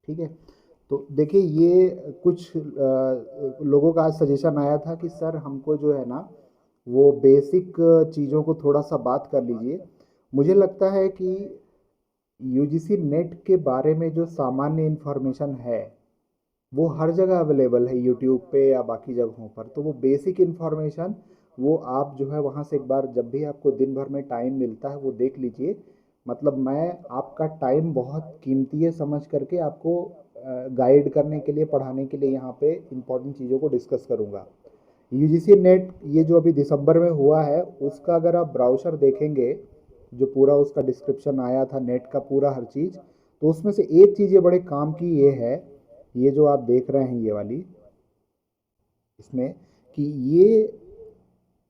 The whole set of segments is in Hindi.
ठीक है। तो देखिए ये कुछ लोगों का आज सजेशन आया था कि सर हमको जो है ना वो बेसिक चीज़ों को थोड़ा सा बात कर लीजिए। मुझे लगता है कि यूजीसी नेट के बारे में जो सामान्य इन्फॉर्मेशन है वो हर जगह अवेलेबल है, यूट्यूब पे या बाकी जगहों पर। तो वो बेसिक इन्फॉर्मेशन वो आप जो है वहाँ से एक बार जब भी आपको दिन भर में टाइम मिलता है वो देख लीजिए। मतलब मैं आपका टाइम बहुत कीमती है समझ करके आपको गाइड करने के लिए, पढ़ाने के लिए यहाँ पे इम्पोर्टेंट चीज़ों को डिस्कस करूँगा। यूजीसी नेट ये जो अभी दिसंबर में हुआ है उसका अगर आप ब्राउज़र देखेंगे, जो पूरा उसका डिस्क्रिप्शन आया था नेट का पूरा हर चीज़, तो उसमें से एक चीज़ ये बड़े काम की ये है, ये जो आप देख रहे हैं ये वाली, इसमें कि ये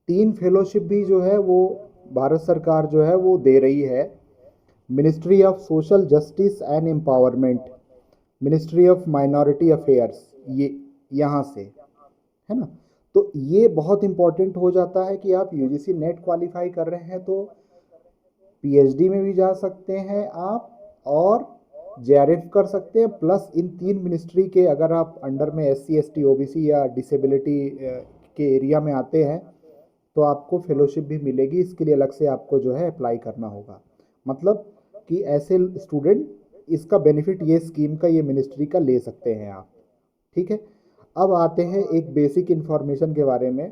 3 फेलोशिप भी जो है वो भारत सरकार जो है वो दे रही है। Ministry of social justice and empowerment, ministry of minority affairs, ये यहाँ से है ना। तो ये बहुत इंपॉर्टेंट हो जाता है कि आप यूजीसी नेट क्वालिफाई कर रहे हैं तो पीएचडी में भी जा सकते हैं आप, और जेआरएफ कर सकते हैं। प्लस इन 3 मिनिस्ट्री के अगर आप अंडर में एससी एसटी ओबीसी या डिसेबिलिटी के एरिया में आते हैं तो आपको फेलोशिप भी मिलेगी। इसके लिए अलग से आपको जो है अप्लाई करना होगा। मतलब कि ऐसे स्टूडेंट इसका बेनिफिट ये स्कीम का, ये मिनिस्ट्री का ले सकते हैं आप। ठीक है। अब आते हैं एक बेसिक इन्फॉर्मेशन के बारे में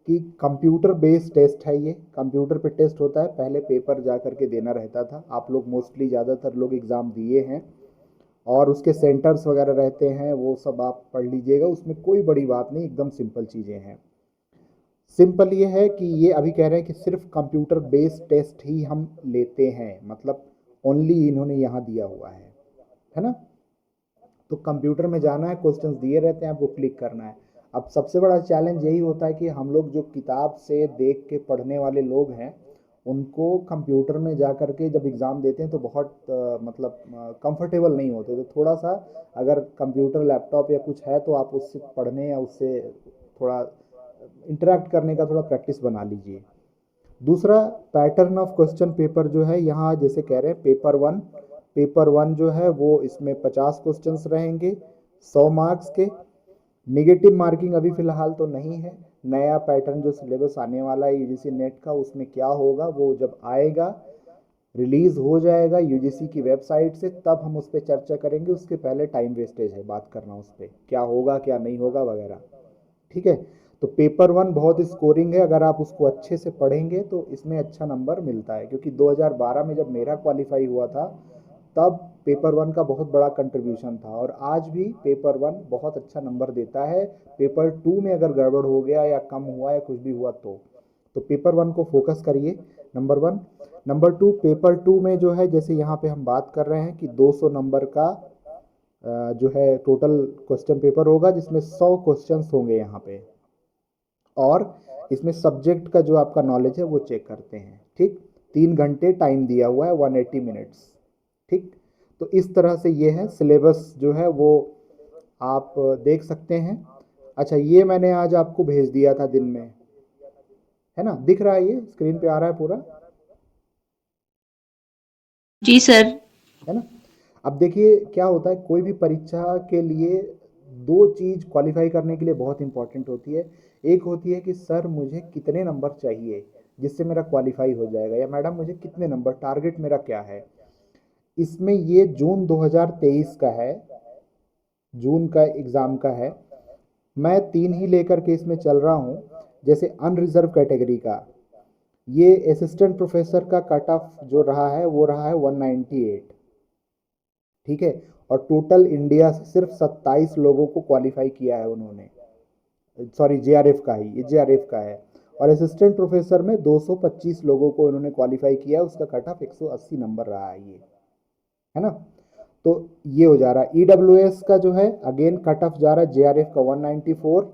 कि कंप्यूटर बेस्ड टेस्ट है ये, कंप्यूटर पे टेस्ट होता है। पहले पेपर जा करके देना रहता था, आप लोग मोस्टली ज़्यादातर लोग एग्ज़ाम दिए हैं, और उसके सेंटर्स वगैरह रहते हैं, वो सब आप पढ़ लीजिएगा, उसमें कोई बड़ी बात नहीं, एकदम सिंपल चीज़ें हैं। सिंपल ये है कि ये अभी कह रहे हैं कि सिर्फ कंप्यूटर बेस्ड टेस्ट ही हम लेते हैं, मतलब ओनली इन्होंने यहाँ दिया हुआ है ना। तो कंप्यूटर में जाना है, क्वेश्चंस दिए रहते हैं, आपको क्लिक करना है। अब सबसे बड़ा चैलेंज यही होता है कि हम लोग जो किताब से देख के पढ़ने वाले लोग हैं उनको कंप्यूटर में जा कर के जब एग्ज़ाम देते हैं तो बहुत मतलब कंफर्टेबल नहीं होते। तो थोड़ा सा अगर कंप्यूटर लैपटॉप या कुछ है तो आप उससे पढ़ने या उससे थोड़ा इंटरेक्ट करने का थोड़ा प्रैक्टिस बना लीजिए। दूसरा, पैटर्न ऑफ क्वेश्चन पेपर जो है यहाँ जैसे कह रहे हैं पेपर 1 जो है वो इसमें 50 क्वेश्चंस रहेंगे 100 मार्क्स के। निगेटिव मार्किंग अभी फ़िलहाल तो नहीं है। नया पैटर्न जो सिलेबस आने वाला है यूजीसी नेट का, उसमें क्या होगा वो जब आएगा, रिलीज़ हो जाएगा यूजीसी की वेबसाइट से, तब हम उस पर चर्चा करेंगे। उसके पहले टाइम वेस्टेज है बात करना उस पर, क्या होगा क्या नहीं होगा वगैरह। ठीक है। तो पेपर 1 बहुत स्कोरिंग है, अगर आप उसको अच्छे से पढ़ेंगे तो इसमें अच्छा नंबर मिलता है। क्योंकि 2012 में जब मेरा क्वालिफाई हुआ था तब पेपर 1 का बहुत बड़ा कंट्रीब्यूशन था, और आज भी पेपर 1 बहुत अच्छा नंबर देता है। पेपर 2 में अगर गड़बड़ हो गया या कम हुआ या कुछ भी हुआ तो पेपर 1 को फोकस करिए, नंबर 1। नंबर 2, पेपर 2 में जो है जैसे यहाँ पे हम बात कर रहे हैं कि 200 नंबर का जो है टोटल क्वेश्चन पेपर होगा, जिसमें 100 क्वेश्चंस होंगे यहाँ पे, और इसमें सब्जेक्ट का जो आपका नॉलेज है वो चेक करते हैं। ठीक। 3 घंटे टाइम दिया हुआ है, 180 मिनट्स। ठीक। तो इस तरह से ये है सिलेबस जो है वो आप देख सकते हैं। अच्छा, ये मैंने आज आपको भेज दिया था दिन में, है ना, दिख रहा है, ये स्क्रीन पे आ रहा है पूरा, जी सर। है ना। अब देखिए क्या होता है, कोई भी परीक्षा के लिए दो चीज क्वालिफाई करने के लिए बहुत इंपॉर्टेंट होती है। एक होती है कि सर मुझे कितने नंबर चाहिए जिससे मेरा क्वालिफाई हो जाएगा, या मैडम मुझे कितने नंबर, टारगेट मेरा क्या है। इसमें ये जून 2023 का है, जून का एग्ज़ाम का है। मैं 3 ही लेकर के इसमें चल रहा हूँ। जैसे अनरिजर्व कैटेगरी का, ये असिस्टेंट प्रोफेसर का कट ऑफ जो रहा है वो रहा है 198। ठीक है। और टोटल इंडिया से सिर्फ 27 लोगों को क्वालिफाई किया है उन्होंने, सॉरी जेआरएफ का ही, ये जेआरएफ का है। और असिस्टेंट प्रोफेसर में 225 लोगों को इन्होंने क्वालिफाई किया है, उसका कट ऑफ 180 नंबर रहा है ये, है ना। तो ये हो जा रहा है। ईडब्ल्यूएस का जो है अगेन कट ऑफ जा रहा है जेआरएफ का 194,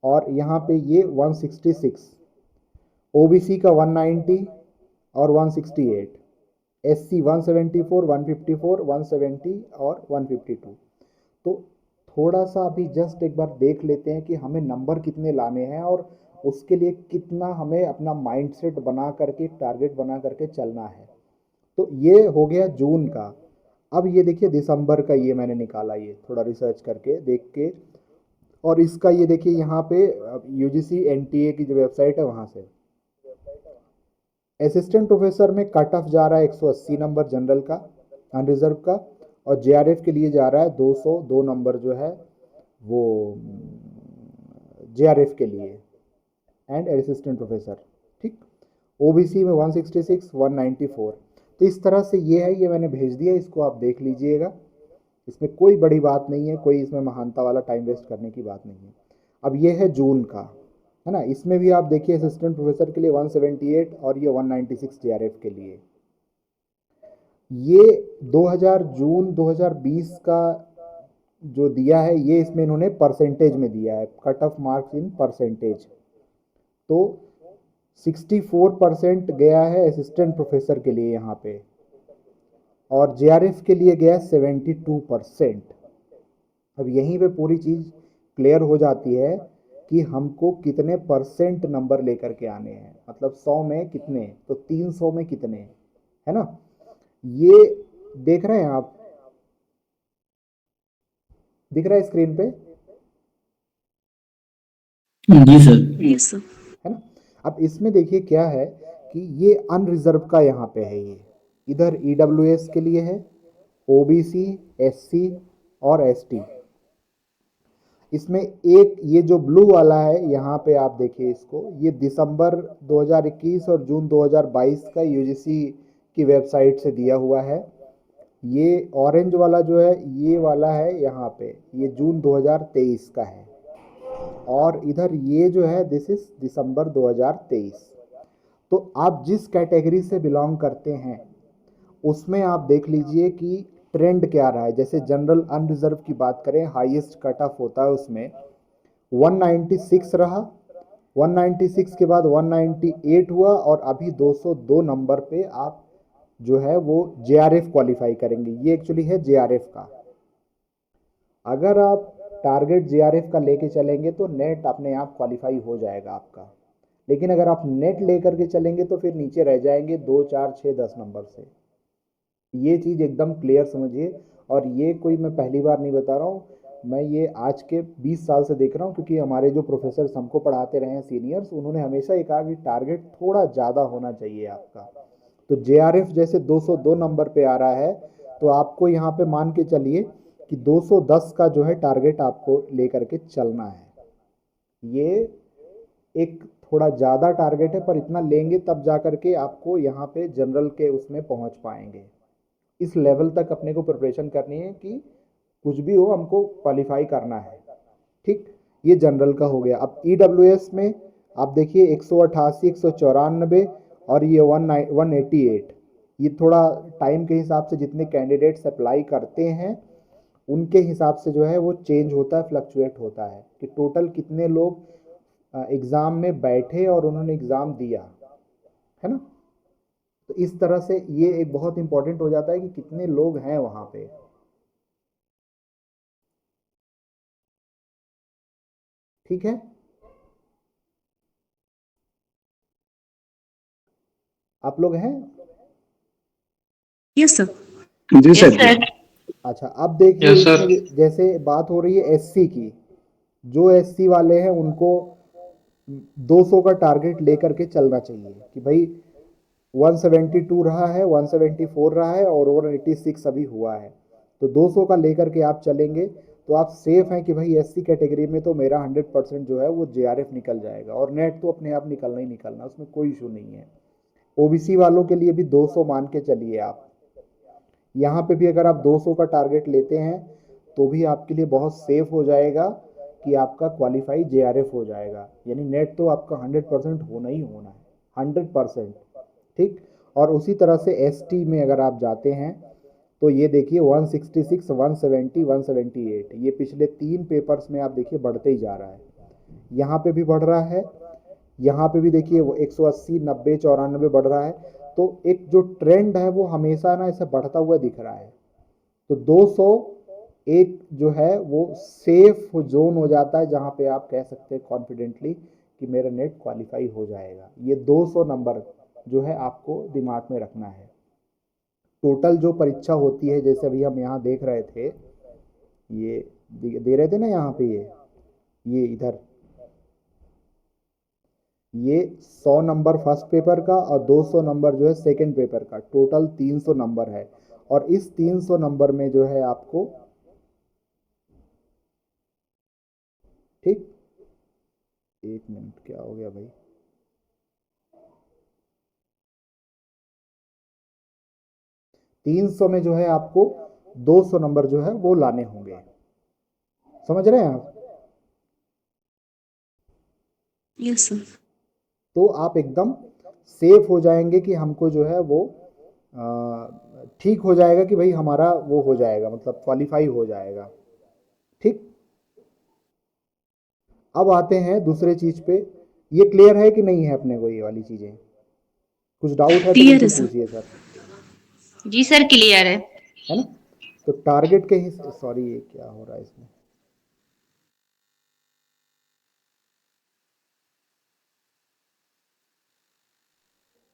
और यहाँ पे ये 166, ओबीसी का 190 और 168, एससी 174, 154, 170 और 152। तो थोड़ा सा अभी जस्ट एक बार देख लेते हैं कि हमें नंबर कितने लाने हैं, और उसके लिए कितना हमें अपना माइंडसेट बना करके, टारगेट बना करके चलना है। तो ये हो गया जून का। अब ये देखिए दिसंबर का ये मैंने निकाला, ये थोड़ा रिसर्च करके देख के, और इसका ये देखिए यहाँ पे यूजीसी एनटीए की जो वेबसाइट है वहाँ से असिस्टेंट प्रोफेसर में कट ऑफ जा रहा है 180 नंबर जनरल का, अनरिजर्व का, और जेआरएफ के लिए जा रहा है 202 नंबर जो है वो जेआरएफ के लिए एंड असिस्टेंट प्रोफेसर। ठीक। ओबीसी में 166, 194। तो इस तरह से ये है, ये मैंने भेज दिया, इसको आप देख लीजिएगा। इसमें कोई बड़ी बात नहीं है, कोई इसमें महानता वाला टाइम वेस्ट करने की बात नहीं है। अब ये है जून का, है ना। इसमें भी आप देखिए असिस्टेंट प्रोफेसर के लिए 178 और ये 196 जेआरएफ के लिए। ये 2000 जून 2020 का जो दिया है, ये इसमें इन्होंने परसेंटेज में दिया है, cut off marks in percentage. तो 64% गया है असिस्टेंट प्रोफेसर के लिए यहाँ पे, और जेआरएफ के लिए गया 72%। अब यहीं पे पूरी चीज़ क्लियर हो जाती है कि हमको कितने परसेंट नंबर लेकर के आने हैं, मतलब 100 में कितने, तो 300 में कितने, है ना। ये देख रहे हैं आप, दिख रहा है स्क्रीन पे, जी सर। है ना। अब इसमें देखिए क्या है कि ये अनरिजर्व का यहाँ पे है, ये इधर ईडब्ल्यूएस के लिए है, ओबीसी, एससी और एसटी। इसमें एक ये जो ब्लू वाला है यहाँ पे आप देखिए इसको, ये दिसंबर 2021 और जून 2022 का यूजीसी की वेबसाइट से दिया हुआ है। ये ऑरेंज वाला जो है, ये वाला है यहाँ पे, ये जून 2023 का है, और इधर ये जो है दिस इज दिसंबर 2023। तो आप जिस कैटेगरी से बिलोंग करते हैं उसमें आप देख लीजिए कि ट्रेंड क्या रहा है। जैसे जनरल अनरिजर्व की बात करें, हाईएस्ट कट ऑफ होता है उसमें 196 रहा, 196 के बाद 198 हुआ, और अभी 202 नंबर पे आप जो है वो जेआरएफ क्वालिफाई करेंगे। ये एक्चुअली है जेआरएफ का। अगर आप टारगेट जेआरएफ का लेके चलेंगे तो नेट अपने आप क्वालिफाई हो जाएगा आपका, लेकिन अगर आप नेट लेकर के चलेंगे तो फिर नीचे रह जाएंगे 2, 4, 6, 10 नंबर से। ये चीज़ एकदम क्लियर समझिए। और ये कोई मैं पहली बार नहीं बता रहा हूँ, मैं ये आज के 20 साल से देख रहा हूँ, क्योंकि हमारे जो प्रोफेसर हमको पढ़ाते रहे हैं सीनियर्स, उन्होंने हमेशा ये कहा कि टारगेट थोड़ा ज़्यादा होना चाहिए आपका। तो जेआरएफ जैसे 202 नंबर पे आ रहा है, तो आपको यहाँ पे मान के चलिए कि 210 का जो है टारगेट आपको लेकर के चलना है। ये एक थोड़ा ज़्यादा टारगेट है, पर इतना लेंगे तब जा करके आपको यहाँ पे जनरल के उसमें पहुँच पाएंगे। इस लेवल तक अपने को प्रिपरेशन करनी है कि कुछ भी हो हमको क्वालिफाई करना है। ठीक। ये जनरल का हो गया। अब ईडब्ल्यूएस में आप देखिए 188, 194 और ये 188। ये थोड़ा टाइम के हिसाब से जितने कैंडिडेट्स अप्लाई करते हैं उनके हिसाब से जो है वो चेंज होता है, फ्लक्चुएट होता है कि टोटल कितने लोग एग्ज़ाम में बैठे और उन्होंने एग्ज़ाम दिया, है ना। तो इस तरह से ये एक बहुत इंपॉर्टेंट हो जाता है कि कितने लोग हैं वहाँ पे। ठीक है। आप लोग हैं। Yes sir. जी यस सर जी। सर। अच्छा, अब देखिए यस इसमें सर। जैसे बात हो रही है एससी की, जो एससी वाले हैं उनको 200 का टारगेट लेकर के चलना चाहिए कि भाई 172 रहा है, 174 रहा है और 186 अभी हुआ है, तो 200 का लेकर के आप चलेंगे तो आप सेफ हैं कि भाई एससी कैटेगरी में तो मेरा 100% जो है वो जेआरएफ निकल जाएगा, और नेट तो अपने आप निकलना ही निकलना, उसमें कोई इशू नहीं है। ओबीसी वालों के लिए भी 200 मान के चलिए आप। यहाँ पे भी अगर आप 200 का टारगेट लेते हैं तो भी आपके लिए बहुत सेफ हो जाएगा कि आपका क्वालिफाई जेआरएफ हो जाएगा, यानी नेट तो आपका 100% होना ही होना है, 100%। ठीक। और उसी तरह से एसटी में अगर आप जाते हैं तो ये देखिए 166, 170, 178, ये पिछले 3 पेपर्स में आप देखिए बढ़ते ही जा रहा है। यहाँ पे भी बढ़ रहा है, यहाँ पे भी देखिए वो 180, 90, 94 बढ़ रहा है। तो एक जो ट्रेंड है वो हमेशा ना ऐसे बढ़ता हुआ दिख रहा है। तो 200 एक जो है वो सेफ जोन हो जाता है, जहाँ पे आप कह सकते हैं कॉन्फिडेंटली कि मेरा नेट क्वालिफाई हो जाएगा। ये 200 नंबर जो है आपको दिमाग में रखना है। टोटल जो परीक्षा होती है, जैसे अभी हम यहाँ देख रहे थे, ये दे रहे थे ना यहाँ पे, ये इधर, ये 100 नंबर फर्स्ट पेपर का और 200 नंबर जो है सेकंड पेपर का, टोटल 300 नंबर है। और इस 300 नंबर में जो है आपको, ठीक, एक मिनट, क्या हो गया भाई, 300 में जो है आपको 200 नंबर जो है वो लाने होंगे। समझ रहे हैं आप? Yes sir. तो आप एकदम सेफ हो जाएंगे कि हमको जो है वो ठीक हो जाएगा, कि भाई हमारा वो हो जाएगा, मतलब क्वालिफाई हो जाएगा। ठीक। अब आते हैं दूसरे चीज पे। ये क्लियर है कि नहीं है अपने को, ये वाली चीजें? कुछ डाउट है तो क्लियर है बिल्कुल सर। पूछिए सर। जी सर, क्लियर है। है ना? तो टारगेट के ही, सॉरी ये क्या हो रहा है इसमें,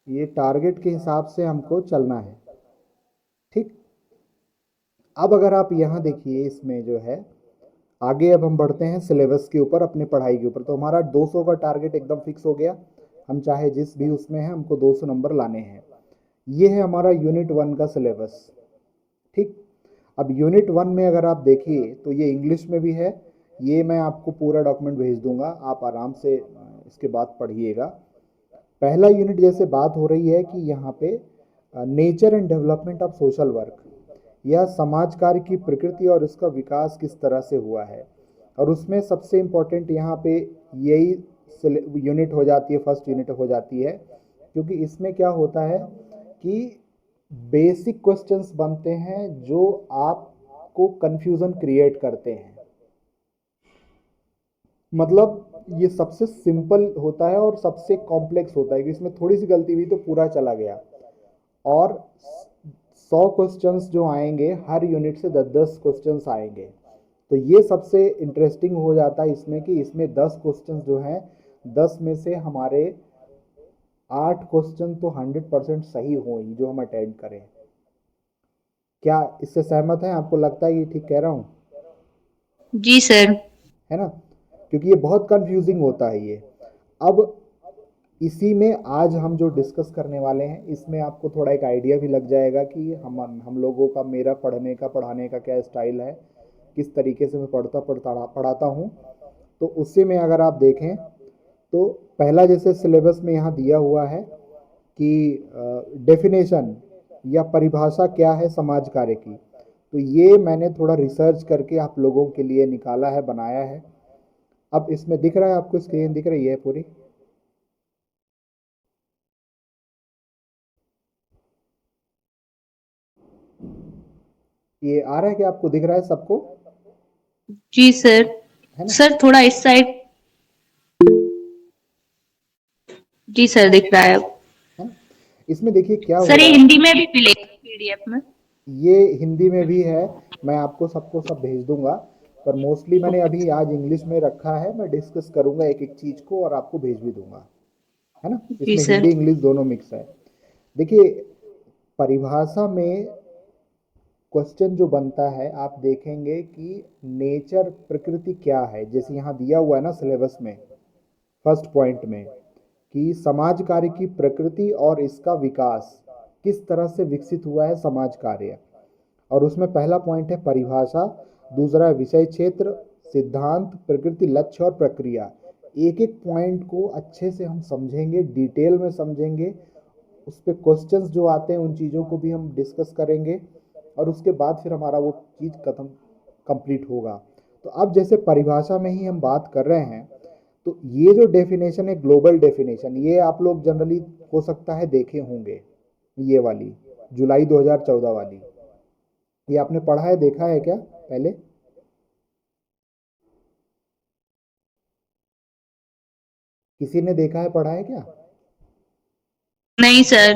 ये टारगेट के हिसाब से हमको चलना है। ठीक। अब अगर आप यहाँ देखिए, इसमें जो है आगे, अब हम बढ़ते हैं सिलेबस के ऊपर, अपने पढ़ाई के ऊपर। तो हमारा 200 का टारगेट एकदम फिक्स हो गया। हम चाहे जिस भी उसमें है, हमको 200 नंबर लाने हैं। ये है हमारा यूनिट 1 का सिलेबस। ठीक। अब यूनिट 1 में अगर आप देखिए तो ये इंग्लिश में भी है। ये मैं आपको पूरा डॉक्यूमेंट भेज दूंगा, आप आराम से इसके बाद पढ़िएगा। पहला यूनिट जैसे बात हो रही है कि यहाँ पे nature and development of social work, यह समाज कार्य की प्रकृति और इसका विकास किस तरह से हुआ है। और उसमें सबसे इम्पोर्टेंट यहाँ पे यही यूनिट हो जाती है, फर्स्ट यूनिट हो जाती है। क्योंकि इसमें क्या होता है कि बेसिक क्वेश्चंस बनते हैं जो आपको कंफ्यूजन क्रिएट करते हैं। मतलब ये सबसे सिंपल होता है और सबसे कॉम्प्लेक्स होता है, कि इसमें थोड़ी सी गलती हुई तो पूरा चला गया। और 100 क्वेश्चंस जो आएंगे, हर यूनिट से 10-10 क्वेश्चंस आएंगे। तो ये सबसे इंटरेस्टिंग हो जाता है इसमें, कि इसमें 10 क्वेश्चंस जो हैं, 10 में से हमारे 8 क्वेश्चन तो 100% सही हो ही, जो हम अटेंड करें। क्या इससे सहमत हैं? आपको लगता है ये ठीक कह रहा हूँ? जी सर। है ना? क्योंकि ये बहुत कंफ्यूजिंग होता है ये। अब इसी में आज हम जो डिस्कस करने वाले हैं, इसमें आपको थोड़ा एक आइडिया भी लग जाएगा कि हम लोगों का, मेरा पढ़ने का, पढ़ाने का क्या स्टाइल है, किस तरीके से मैं पढ़ाता हूँ। तो उससे में अगर आप देखें तो पहला जैसे सिलेबस में यहाँ दिया हुआ है कि डेफिनेशन या परिभाषा क्या है समाज कार्य की। तो ये मैंने थोड़ा रिसर्च करके आप लोगों के लिए निकाला है, बनाया है। अब इसमें दिख रहा है आपको, स्क्रीन दिख रही है पूरी? ये आ रहा है कि आपको दिख रहा है सबको? जी सर। है ना? सर थोड़ा इस साइड। जी सर, दिख रहा है। है ना? इसमें देखिए क्या हो सर ये रहा हिंदी है। में भी मिलेगा पीडीएफ में? ये हिंदी में भी है, मैं आपको सबको सब भेज दूंगा। पर मोस्टली मैंने ओके अभी सर। आज इंग्लिश में रखा है, मैं डिस्कस करूंगा एक एक चीज को और आपको भेज भी दूंगा। है ना? जी इसमें सर। हिंदी इंग्लिश दोनों मिक्स है। देखिए, परिभाषा में क्वेश्चन जो बनता है, आप देखेंगे कि नेचर, प्रकृति क्या है, जैसे यहाँ दिया हुआ है ना सिलेबस में, फर्स्ट पॉइंट में, कि समाज कार्य की प्रकृति और इसका विकास, किस तरह से विकसित हुआ है समाज कार्य। और उसमें पहला पॉइंट है परिभाषा, दूसरा है विषय क्षेत्र, सिद्धांत, प्रकृति, लक्ष्य और प्रक्रिया। एक एक पॉइंट को अच्छे से हम समझेंगे, डिटेल में समझेंगे। उस पे क्वेश्चंस जो आते हैं, उन चीज़ों को भी हम डिस्कस करेंगे। और उसके बाद फिर हमारा वो चीज़ खत्म, कंप्लीट होगा। तो अब जैसे परिभाषा में ही हम बात कर रहे हैं, तो ये जो डेफिनेशन है, ग्लोबल डेफिनेशन, ये आप लोग जनरली हो सकता है देखे होंगे, ये वाली जुलाई 2014 वाली। ये आपने पढ़ा है, देखा है क्या पहले? किसी ने देखा है, पढ़ा है क्या? नहीं सर।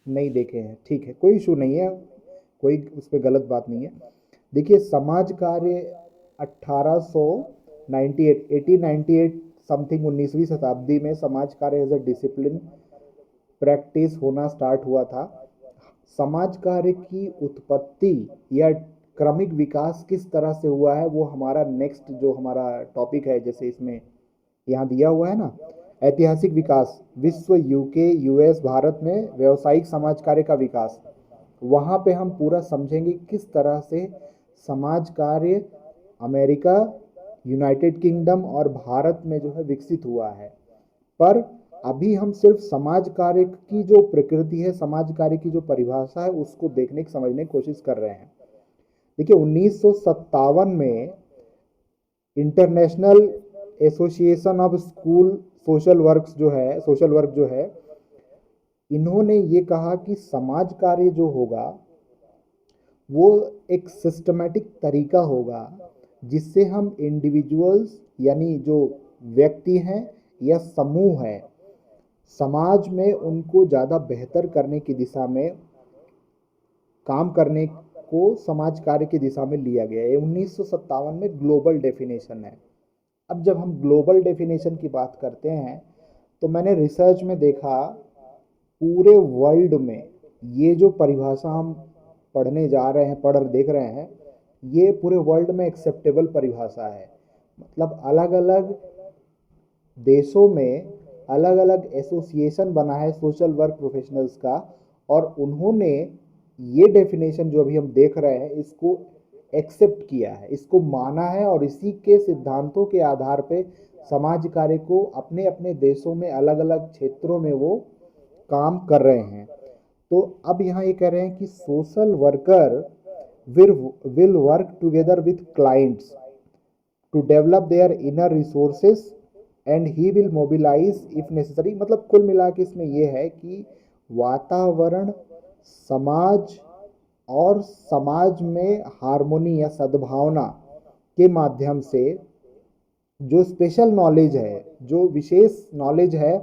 नहीं देखे हैं, ठीक है, कोई इशू नहीं है, कोई उस पर गलत बात नहीं है। देखिए, समाज कार्य 1898, 1898 समथिंग, 19वीं शताब्दी में समाज कार्य एज अ डिसिप्लिन प्रैक्टिस होना स्टार्ट हुआ था। समाज कार्य की उत्पत्ति या क्रमिक विकास किस तरह से हुआ है, वो हमारा नेक्स्ट जो हमारा टॉपिक है, जैसे इसमें यहाँ दिया हुआ है ना, ऐतिहासिक विकास, विश्व, यूके, यूएस, भारत में व्यावसायिक समाज कार्य का विकास। वहाँ पे हम पूरा समझेंगे किस तरह से समाज कार्य अमेरिका, यूनाइटेड किंगडम और भारत में जो है विकसित हुआ है। पर अभी हम सिर्फ समाज कार्य की जो प्रकृति है, समाज कार्य की जो परिभाषा है, उसको देखने की समझने की कोशिश कर रहे हैं। देखिए 1957 में international association of school social work जो है, इन्होंने ये कहा कि समाज कार्य जो होगा वो एक सिस्टमेटिक तरीका होगा जिससे हम इंडिविजुअल्स यानी जो व्यक्ति हैं या समूह है, समाज में उनको ज़्यादा बेहतर करने की दिशा में काम करने को समाज कार्य की दिशा में लिया गया है। 1957 में ग्लोबल डेफिनेशन है। अब जब हम ग्लोबल डेफिनेशन की बात करते हैं तो मैंने रिसर्च में देखा पूरे वर्ल्ड में ये जो परिभाषा हम पढ़ने जा रहे हैं, पढ़ देख रहे हैं, ये पूरे वर्ल्ड में एक्सेप्टेबल परिभाषा है। मतलब अलग अलग देशों में अलग अलग एसोसिएशन बना है सोशल वर्क प्रोफेशनल्स का, और उन्होंने ये डेफिनेशन जो अभी हम देख रहे हैं इसको एक्सेप्ट किया है, इसको माना है, और इसी के सिद्धांतों के आधार पे समाज कार्य को अपने अपने देशों में अलग अलग क्षेत्रों में वो काम कर रहे हैं। तो अब यहाँ ये कह रहे हैं कि social worker will work together with clients to develop their inner resources and he will mobilise if necessary. मतलब कुल मिला के इसमें यह है कि वातावरण, समाज और समाज में हार्मोनी या सद्भावना के माध्यम से जो स्पेशल नॉलेज है, जो विशेष नॉलेज है,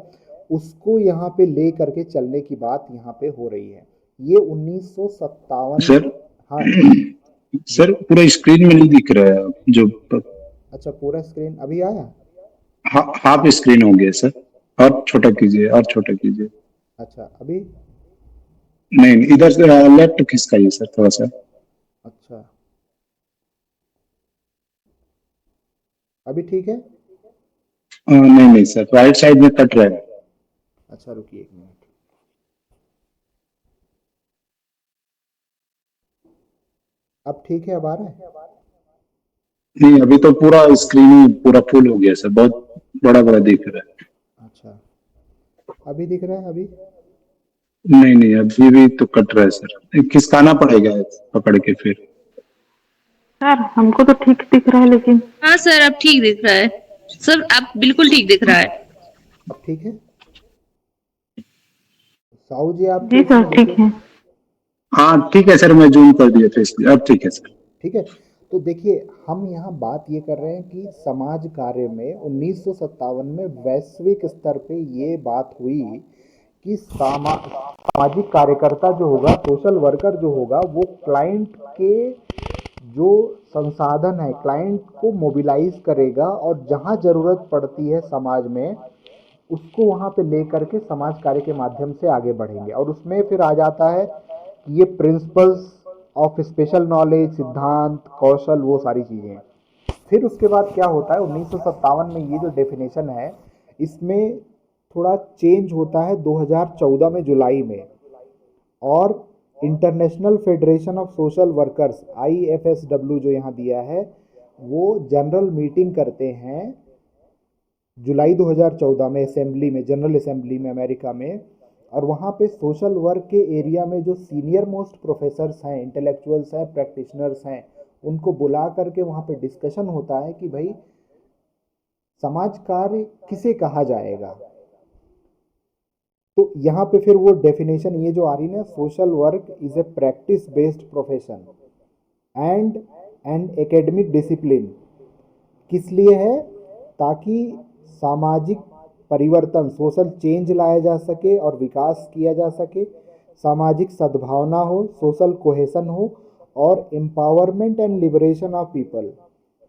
उसको यहाँ पे ले करके चलने की बात यहाँ पे हो रही है। ये 1957 सर। हाँ जी। सर पूरा स्क्रीन में नहीं दिख रहा है जो अच्छा, पूरा स्क्रीन अभी आया? हाफ स्क्रीन हो गया सर। और छोटा कीजिए, और छोटा कीजिए। अच्छा अभी? नहीं नहीं, इधर से लेफ्ट खिसकाइए सर थोड़ा सा। अच्छा अभी ठीक है? नहीं नहीं सर, राइट साइड में कट रहा है। अच्छा रुकिए एक मिनट। अब ठीक है? अब आ रहा है? नहीं, अभी तो पूरा स्क्रीन ही पूरा फुल हो गया सर, बहुत बड़ा बड़ा दिख रहा है। अच्छा अभी दिख रहा है? अभी? नहीं नहीं, अभी भी तो कट रहा है सर, खिसकाना पड़ेगा पकड़ के फिर। सर हमको तो ठीक दिख रहा है लेकिन। हाँ सर, अब ठीक दिख रहा है। सर अब बिल्कुल ठीक दिख रहा है। अब ठीक है? साहू जी आपको जी सर इसमें ठीक दिखे? है। हाँ ठीक है सर, मैं जूम कर दिया था इसलिए अब ठीक है सर। ठीक है। तो देखिए हम यहाँ बात ये कर रहे हैं कि समाज कार्य में 1957 में वैश्विक स्तर पे ये बात हुई कि सामाजिक कार्यकर्ता जो होगा, सोशल वर्कर जो होगा, वो क्लाइंट के जो संसाधन है, क्लाइंट को मोबिलाइज करेगा और जहाँ ज़रूरत पड़ती है समाज में, उसको वहाँ पे ले करके समाज कार्य के माध्यम से आगे बढ़ेंगे। और उसमें फिर आ जाता है कि ये प्रिंसिपल्स ऑफ स्पेशल नॉलेज, सिद्धांत, कौशल, वो सारी चीज़ें हैं। फिर उसके बाद क्या होता है, 1957 में ये जो डेफिनेशन है इसमें थोड़ा चेंज होता है 2014 में जुलाई में, और international federation of social workers IFSW जो यहाँ दिया है, वो जनरल मीटिंग करते हैं जुलाई 2014 में असेंबली में, जनरल असेंबली में अमेरिका में। और वहाँ पे सोशल वर्क के एरिया में जो सीनियर मोस्ट प्रोफेसर्स हैं, इंटेलेक्चुअल्स हैं, प्रैक्टिशनर्स हैं, उनको बुला करके वहाँ पे डिस्कशन होता है कि भाई समाज कार्य किसे कहा जाएगा। तो यहाँ पे फिर वो डेफिनेशन ये जो आ रही ना, social work is a practice based profession and an academic discipline. किस लिए है? ताकि सामाजिक परिवर्तन, सोशल चेंज लाया जा सके और विकास किया जा सके, सामाजिक सद्भावना हो, सोशल कोहेशन हो, और empowerment and liberation of people.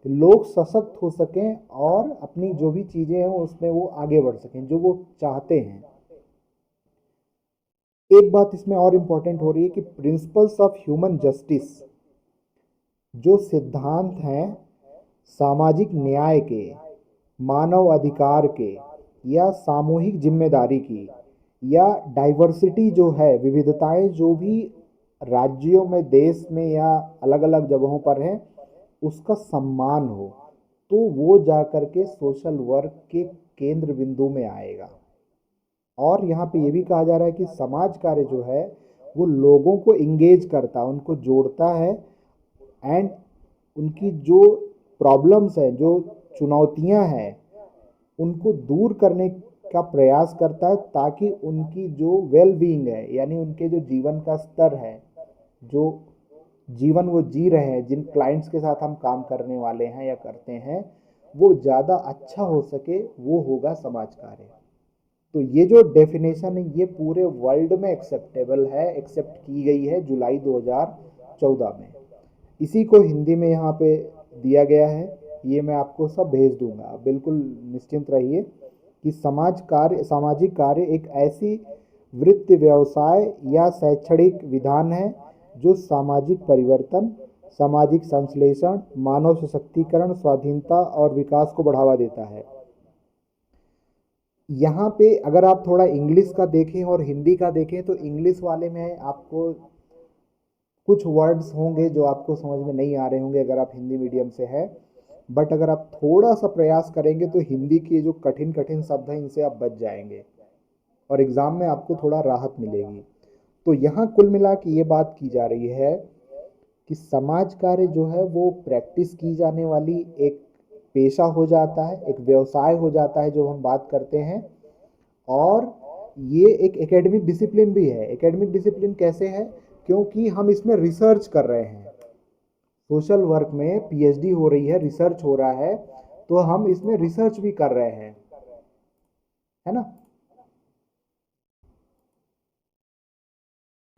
लोग सशक्त हो सकें और अपनी जो भी चीज़ें हैं उसमें वो आगे बढ़ सकें, जो वो चाहते हैं। एक बात इसमें और इम्पोर्टेंट हो रही है कि प्रिंसिपल्स ऑफ ह्यूमन जस्टिस, जो सिद्धांत हैं सामाजिक न्याय के, मानव अधिकार के, या सामूहिक जिम्मेदारी की, या डाइवर्सिटी जो है, विविधताएं जो भी राज्यों में, देश में या अलग अलग जगहों पर हैं, उसका सम्मान हो, तो वो जा कर के सोशल वर्क के केंद्र बिंदु में आएगा। और यहाँ पे ये भी कहा जा रहा है कि समाज कार्य जो है वो लोगों को इंगेज करता है, उनको जोड़ता है, एंड उनकी जो प्रॉब्लम्स हैं, जो चुनौतियां हैं, उनको दूर करने का प्रयास करता है, ताकि उनकी जो वेल बीइंग है, यानी उनके जो जीवन का स्तर है, जो जीवन वो जी रहे हैं, जिन क्लाइंट्स के साथ हम काम करने वाले हैं या करते हैं, वो ज़्यादा अच्छा हो सके, वो होगा समाज कार्य। तो ये जो डेफिनेशन है ये पूरे वर्ल्ड में एक्सेप्टेबल है, एक्सेप्ट की गई है जुलाई 2014 में। इसी को हिंदी में यहाँ पे दिया गया है, ये मैं आपको सब भेज दूंगा, आप बिल्कुल निश्चिंत रहिए कि सामाजिक कार्य एक ऐसी वृत्ति, व्यवसाय या शैक्षणिक विधान है जो सामाजिक परिवर्तन, सामाजिक संश्लेषण, मानव सशक्तिकरण, स्वाधीनता और विकास को बढ़ावा देता है। यहाँ पे अगर आप थोड़ा इंग्लिश का देखें और हिंदी का देखें, तो इंग्लिश वाले में आपको कुछ वर्ड्स होंगे जो आपको समझ में नहीं आ रहे होंगे अगर आप हिंदी मीडियम से हैं, बट अगर आप थोड़ा सा प्रयास करेंगे तो हिंदी के जो कठिन कठिन शब्द हैं इनसे आप बच जाएंगे और एग्ज़ाम में आपको थोड़ा राहत मिलेगी। तो यहाँ कुल मिला के ये बात की जा रही है कि समाज कार्य जो है वो प्रैक्टिस की जाने वाली एक पेशा हो जाता है, एक व्यवसाय हो जाता है जो हम बात करते हैं, और ये एक एकेडमिक डिसिप्लिन भी है। एकेडमिक डिसिप्लिन कैसे है? क्योंकि हम इसमें रिसर्च कर रहे हैं, सोशल वर्क में पीएचडी हो रही है, रिसर्च हो रहा है, तो हम इसमें रिसर्च भी कर रहे हैं, है ना?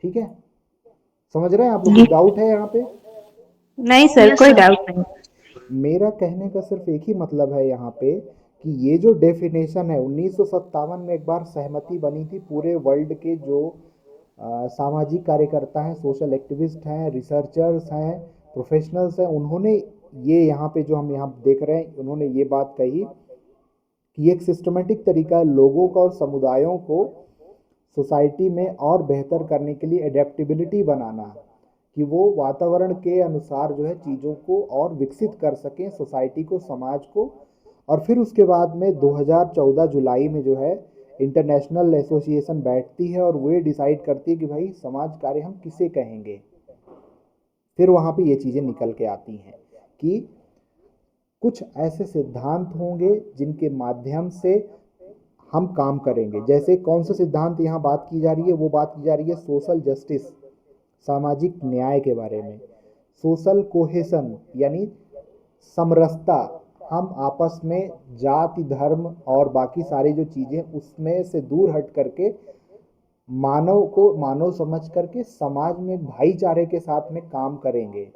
ठीक है, समझ रहे हैं आप लोग? कुछ डाउट है यहाँ पे? नहीं सर, यस कोई सर। डाउट नहीं। मेरा कहने का सिर्फ एक ही मतलब है यहाँ पे कि ये जो डेफिनेशन है 1957 में एक बार सहमति बनी थी पूरे वर्ल्ड के जो सामाजिक कार्यकर्ता हैं, सोशल एक्टिविस्ट हैं, रिसर्चर्स हैं, प्रोफेशनल्स हैं, उन्होंने ये यहाँ पे जो हम यहाँ देख रहे हैं, उन्होंने ये बात कही कि एक सिस्टमेटिक तरीका है लोगों का और समुदायों को सोसाइटी में और बेहतर करने के लिए एडेप्टेबिलिटी बनाना, कि वो वातावरण के अनुसार जो है चीज़ों को और विकसित कर सकें, सोसाइटी को, समाज को। और फिर उसके बाद में 2014 जुलाई में जो है इंटरनेशनल एसोसिएशन बैठती है और वो डिसाइड करती है कि भाई समाज कार्य हम किसे कहेंगे। फिर वहाँ पे ये चीज़ें निकल के आती हैं कि कुछ ऐसे सिद्धांत होंगे जिनके माध्यम से हम काम करेंगे। जैसे कौन सा सिद्धांत यहाँ बात की जा रही है? वो बात की जा रही है सोशल जस्टिस, सामाजिक न्याय के बारे में। सोशल कोहेसन यानी समरसता, हम आपस में जाति, धर्म और बाकी सारी जो चीज़ें उसमें से दूर हट करके मानव को मानव समझ करके समाज में भाईचारे के साथ में काम करेंगे,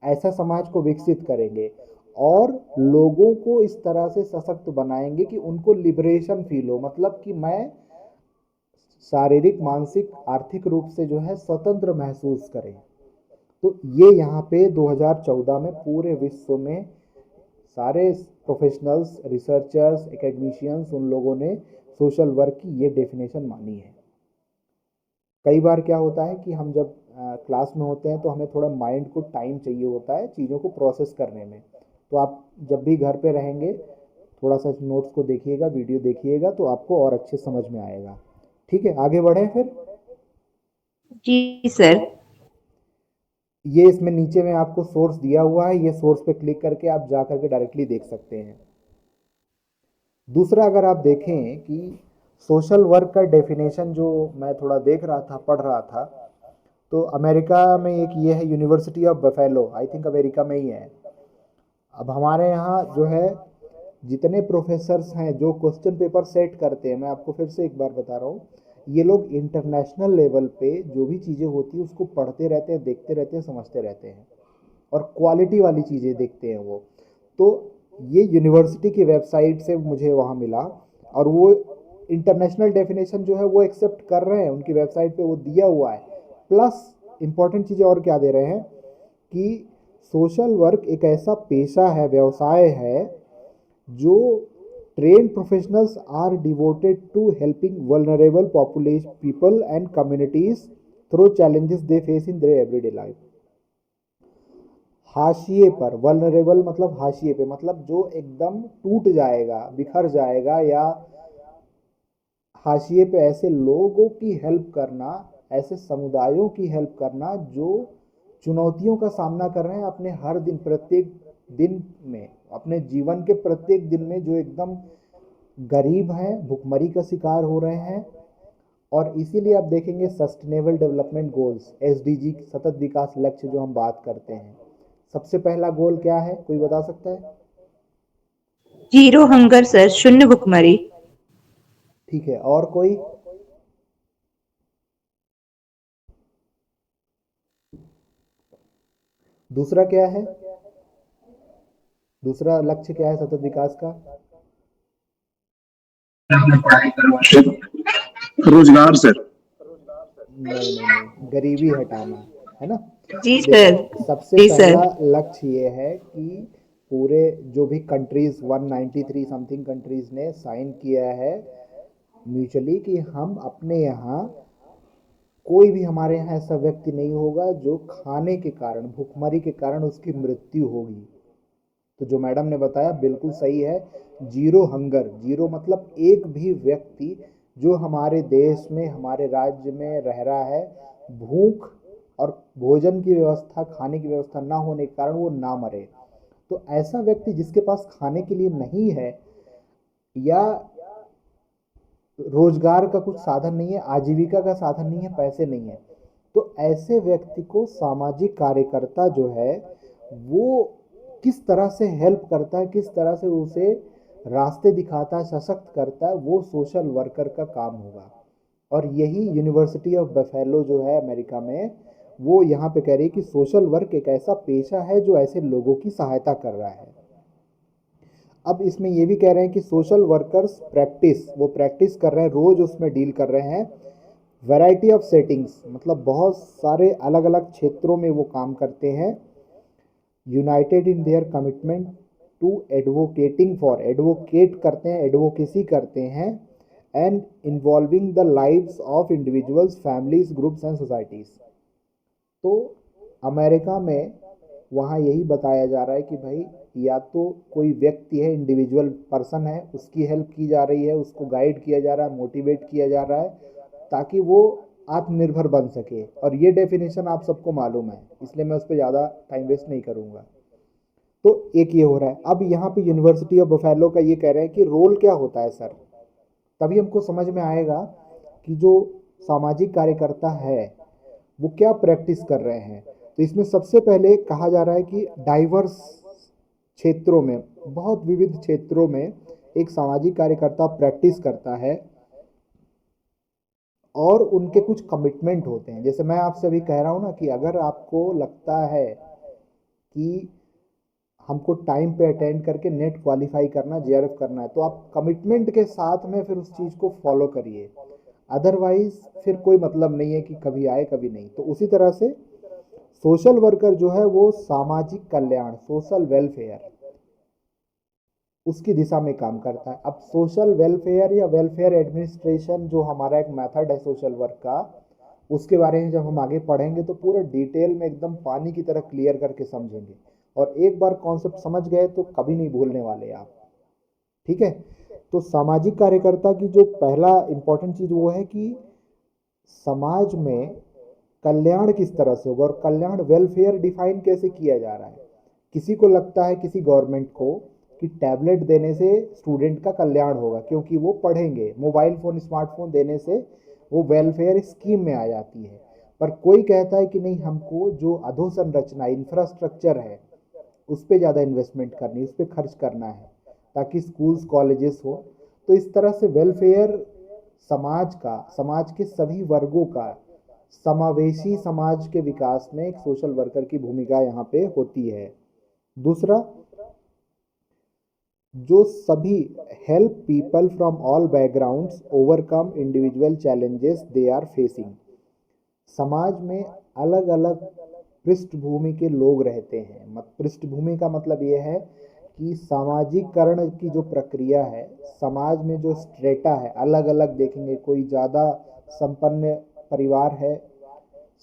ऐसा समाज को विकसित करेंगे और लोगों को इस तरह से सशक्त बनाएंगे कि उनको लिबरेशन फील हो, मतलब कि मैं शारीरिक, मानसिक, आर्थिक रूप से जो है स्वतंत्र महसूस करें। तो ये यहाँ पे 2014 में पूरे विश्व में सारे प्रोफेशनल्स, रिसर्चर्स, एकेडमिशियंस, उन लोगों ने सोशल वर्क की ये डेफिनेशन मानी है। कई बार क्या होता है कि हम जब क्लास में होते हैं तो हमें थोड़ा माइंड को टाइम चाहिए होता है चीज़ों को प्रोसेस करने में। तो आप जब भी घर पे रहेंगे थोड़ा सा नोट्स को देखिएगा, वीडियो देखिएगा, तो आपको और अच्छे समझ में आएगा। ठीक है, आगे बढ़ें फिर। जी सर। ये इसमें नीचे में आपको सोर्स दिया हुआ है, ये सोर्स पे क्लिक करके आप जा करके डायरेक्टली देख सकते हैं। दूसरा, अगर आप देखें कि सोशल वर्क का डेफिनेशन जो मैं थोड़ा देख रहा था, पढ़ रहा था, तो अमेरिका में एक ये है, university of buffalo, I think America में ही है। अब हमारे यहाँ जो है जितने प्रोफेसर्स हैं जो क्वेश्चन पेपर सेट करते हैं, मैं आपको फिर से एक बार बता रहा हूँ, ये लोग इंटरनेशनल लेवल पे जो भी चीज़ें होती हैं उसको पढ़ते रहते हैं, देखते रहते हैं, समझते रहते हैं और क्वालिटी वाली चीज़ें देखते हैं वो। तो ये यूनिवर्सिटी की वेबसाइट से मुझे वहाँ मिला और वो इंटरनेशनल डेफिनेशन जो है वो एक्सेप्ट कर रहे हैं, उनकी वेबसाइट पे वो दिया हुआ है। प्लस इंपॉर्टेंट चीज़ें और क्या दे रहे हैं कि सोशल वर्क एक ऐसा पेशा है, व्यवसाय है, जो trained professionals are devoted to helping vulnerable population people and communities through challenges they face in their everyday life। हाशिए पर, वल्नरेबल मतलब हाशिए पे, मतलब जो एकदम टूट जाएगा, बिखर जाएगा, या हाशिए पे ऐसे लोगों की हेल्प करना, ऐसे समुदायों की हेल्प करना जो चुनौतियों का सामना कर रहे हैं अपने हर दिन, प्रत्येक दिन में, अपने जीवन के प्रत्येक दिन में, जो एकदम गरीब हैं, भुखमरी का शिकार हो रहे हैं। और इसीलिए आप देखेंगे सस्टेनेबल डेवलपमेंट गोल्स, एसडीजी, सतत विकास लक्ष्य जो हम बात करते हैं, सबसे पहला गोल क्या है, कोई बता सकता है? जीरो हंगर सर, शून्य भुखमरी। ठीक है, और कोई? दूसरा क्या है? दूसरा लक्ष्य क्या है सतत विकास का? रोजगार सर। नहीं नहीं नहीं, गरीबी हटाना है ना। जी देखो, सर। सबसे जी सर। पहला लक्ष्य ये है कि पूरे जो भी कंट्रीज 193 समथिंग कंट्रीज ने साइन किया है म्यूचुअली कि हम अपने यहाँ, कोई भी हमारे यहाँ ऐसा व्यक्ति नहीं होगा जो खाने के कारण, भुखमरी के कारण उसकी मृत्यु होगी। तो जो मैडम ने बताया बिल्कुल सही है। जीरो हंगर, जीरो मतलब एक भी व्यक्ति जो हमारे देश में, हमारे राज्य में रह रहा है, भूख और भोजन की व्यवस्था, खाने की व्यवस्था ना होने के कारण वो ना मरे। तो ऐसा व्यक्ति जिसके पास खाने के लिए नहीं है, या रोजगार का कुछ साधन नहीं है, आजीविका का साधन नहीं है, पैसे नहीं है, तो ऐसे व्यक्ति को सामाजिक कार्यकर्ता जो है वो किस तरह से हेल्प करता है, किस तरह से उसे रास्ते दिखाता है, सशक्त करता है, वो सोशल वर्कर का काम होगा। और यही यूनिवर्सिटी ऑफ बफेलो जो है अमेरिका में, वो यहाँ पे कह रही है कि सोशल वर्क एक ऐसा पेशा है जो ऐसे लोगों की सहायता कर रहा है। अब इसमें ये भी कह रहे हैं कि सोशल वर्कर्स प्रैक्टिस, वो प्रैक्टिस कर रहे हैं, रोज उसमें डील कर रहे हैं, वैरायटी ऑफ सेटिंग्स, मतलब बहुत सारे अलग अलग क्षेत्रों में वो काम करते हैं, united in their commitment to advocating for, advocate करते हैं, एडवोकेसी करते हैं, and involving the lives of individuals, families, groups and societies. तो अमेरिका में वहाँ यही बताया जा रहा है कि भाई, या तो कोई व्यक्ति है, इंडिविजुअल पर्सन है, उसकी हेल्प की जा रही है, उसको गाइड किया जा रहा है, मोटिवेट किया जा रहा है, ताकि वो आत्मनिर्भर बन सके। और ये डेफिनेशन आप सबको मालूम है, इसलिए मैं उस पर ज़्यादा टाइम वेस्ट नहीं करूँगा। तो एक ये हो रहा है। अब यहाँ पे यूनिवर्सिटी ऑफ बफेलो का ये कह रहे हैं कि रोल क्या होता है सर, तभी हमको समझ में आएगा कि जो सामाजिक कार्यकर्ता है वो क्या प्रैक्टिस कर रहे हैं। तो इसमें सबसे पहले कहा जा रहा है कि डाइवर्स क्षेत्रों में, बहुत विविध क्षेत्रों में एक सामाजिक कार्यकर्ता प्रैक्टिस करता है, और उनके कुछ कमिटमेंट होते हैं। जैसे मैं आपसे अभी कह रहा हूँ ना कि अगर आपको लगता है कि हमको टाइम पे अटेंड करके नेट क्वालिफाई करना, जेआरएफ करना है, तो आप कमिटमेंट के साथ में फिर उस चीज़ को फॉलो करिए, अदरवाइज फिर कोई मतलब नहीं है कि कभी आए कभी नहीं। तो उसी तरह से सोशल वर्कर जो है वो सामाजिक कल्याण, सोशल वेलफेयर, उसकी दिशा में काम करता है। अब सोशल वेलफेयर या वेलफेयर एडमिनिस्ट्रेशन जो हमारा एक मेथड है सोशल वर्क का, उसके बारे में जब हम आगे पढ़ेंगे तो पूरा डिटेल में एकदम पानी की तरह क्लियर करके समझेंगे, और एक बार कॉन्सेप्ट समझ गए तो कभी नहीं भूलने वाले आप। ठीक है। तो सामाजिक कार्यकर्ता की जो पहला इंपॉर्टेंट चीज़ वो है कि समाज में कल्याण किस तरह से होगा, और कल्याण, वेलफेयर डिफाइन कैसे किया जा रहा है। किसी को लगता है, किसी गवर्नमेंट को, कि टैबलेट देने से स्टूडेंट का कल्याण होगा क्योंकि वो पढ़ेंगे, मोबाइल फ़ोन, स्मार्टफोन देने से वो वेलफेयर स्कीम में आ जाती है। पर कोई कहता है कि नहीं, हमको जो अधोसंरचना, इंफ्रास्ट्रक्चर है, उस पर ज़्यादा इन्वेस्टमेंट करनी, उस पर खर्च करना है, ताकि स्कूल्स, कॉलेजेस हो। तो इस तरह से वेलफेयर समाज का, समाज के सभी वर्गों का, समावेशी समाज के विकास में एक सोशल वर्कर की भूमिका यहाँ पे होती है। दूसरा, जो सभी help people from all backgrounds overcome individual challenges they are facing. समाज में अलग अलग पृष्ठभूमि के लोग रहते हैं। पृष्ठभूमि का मतलब ये है कि सामाजिककरण की जो प्रक्रिया है, समाज में जो स्ट्रेटा है, अलग अलग देखेंगे। कोई ज़्यादा संपन्न परिवार है,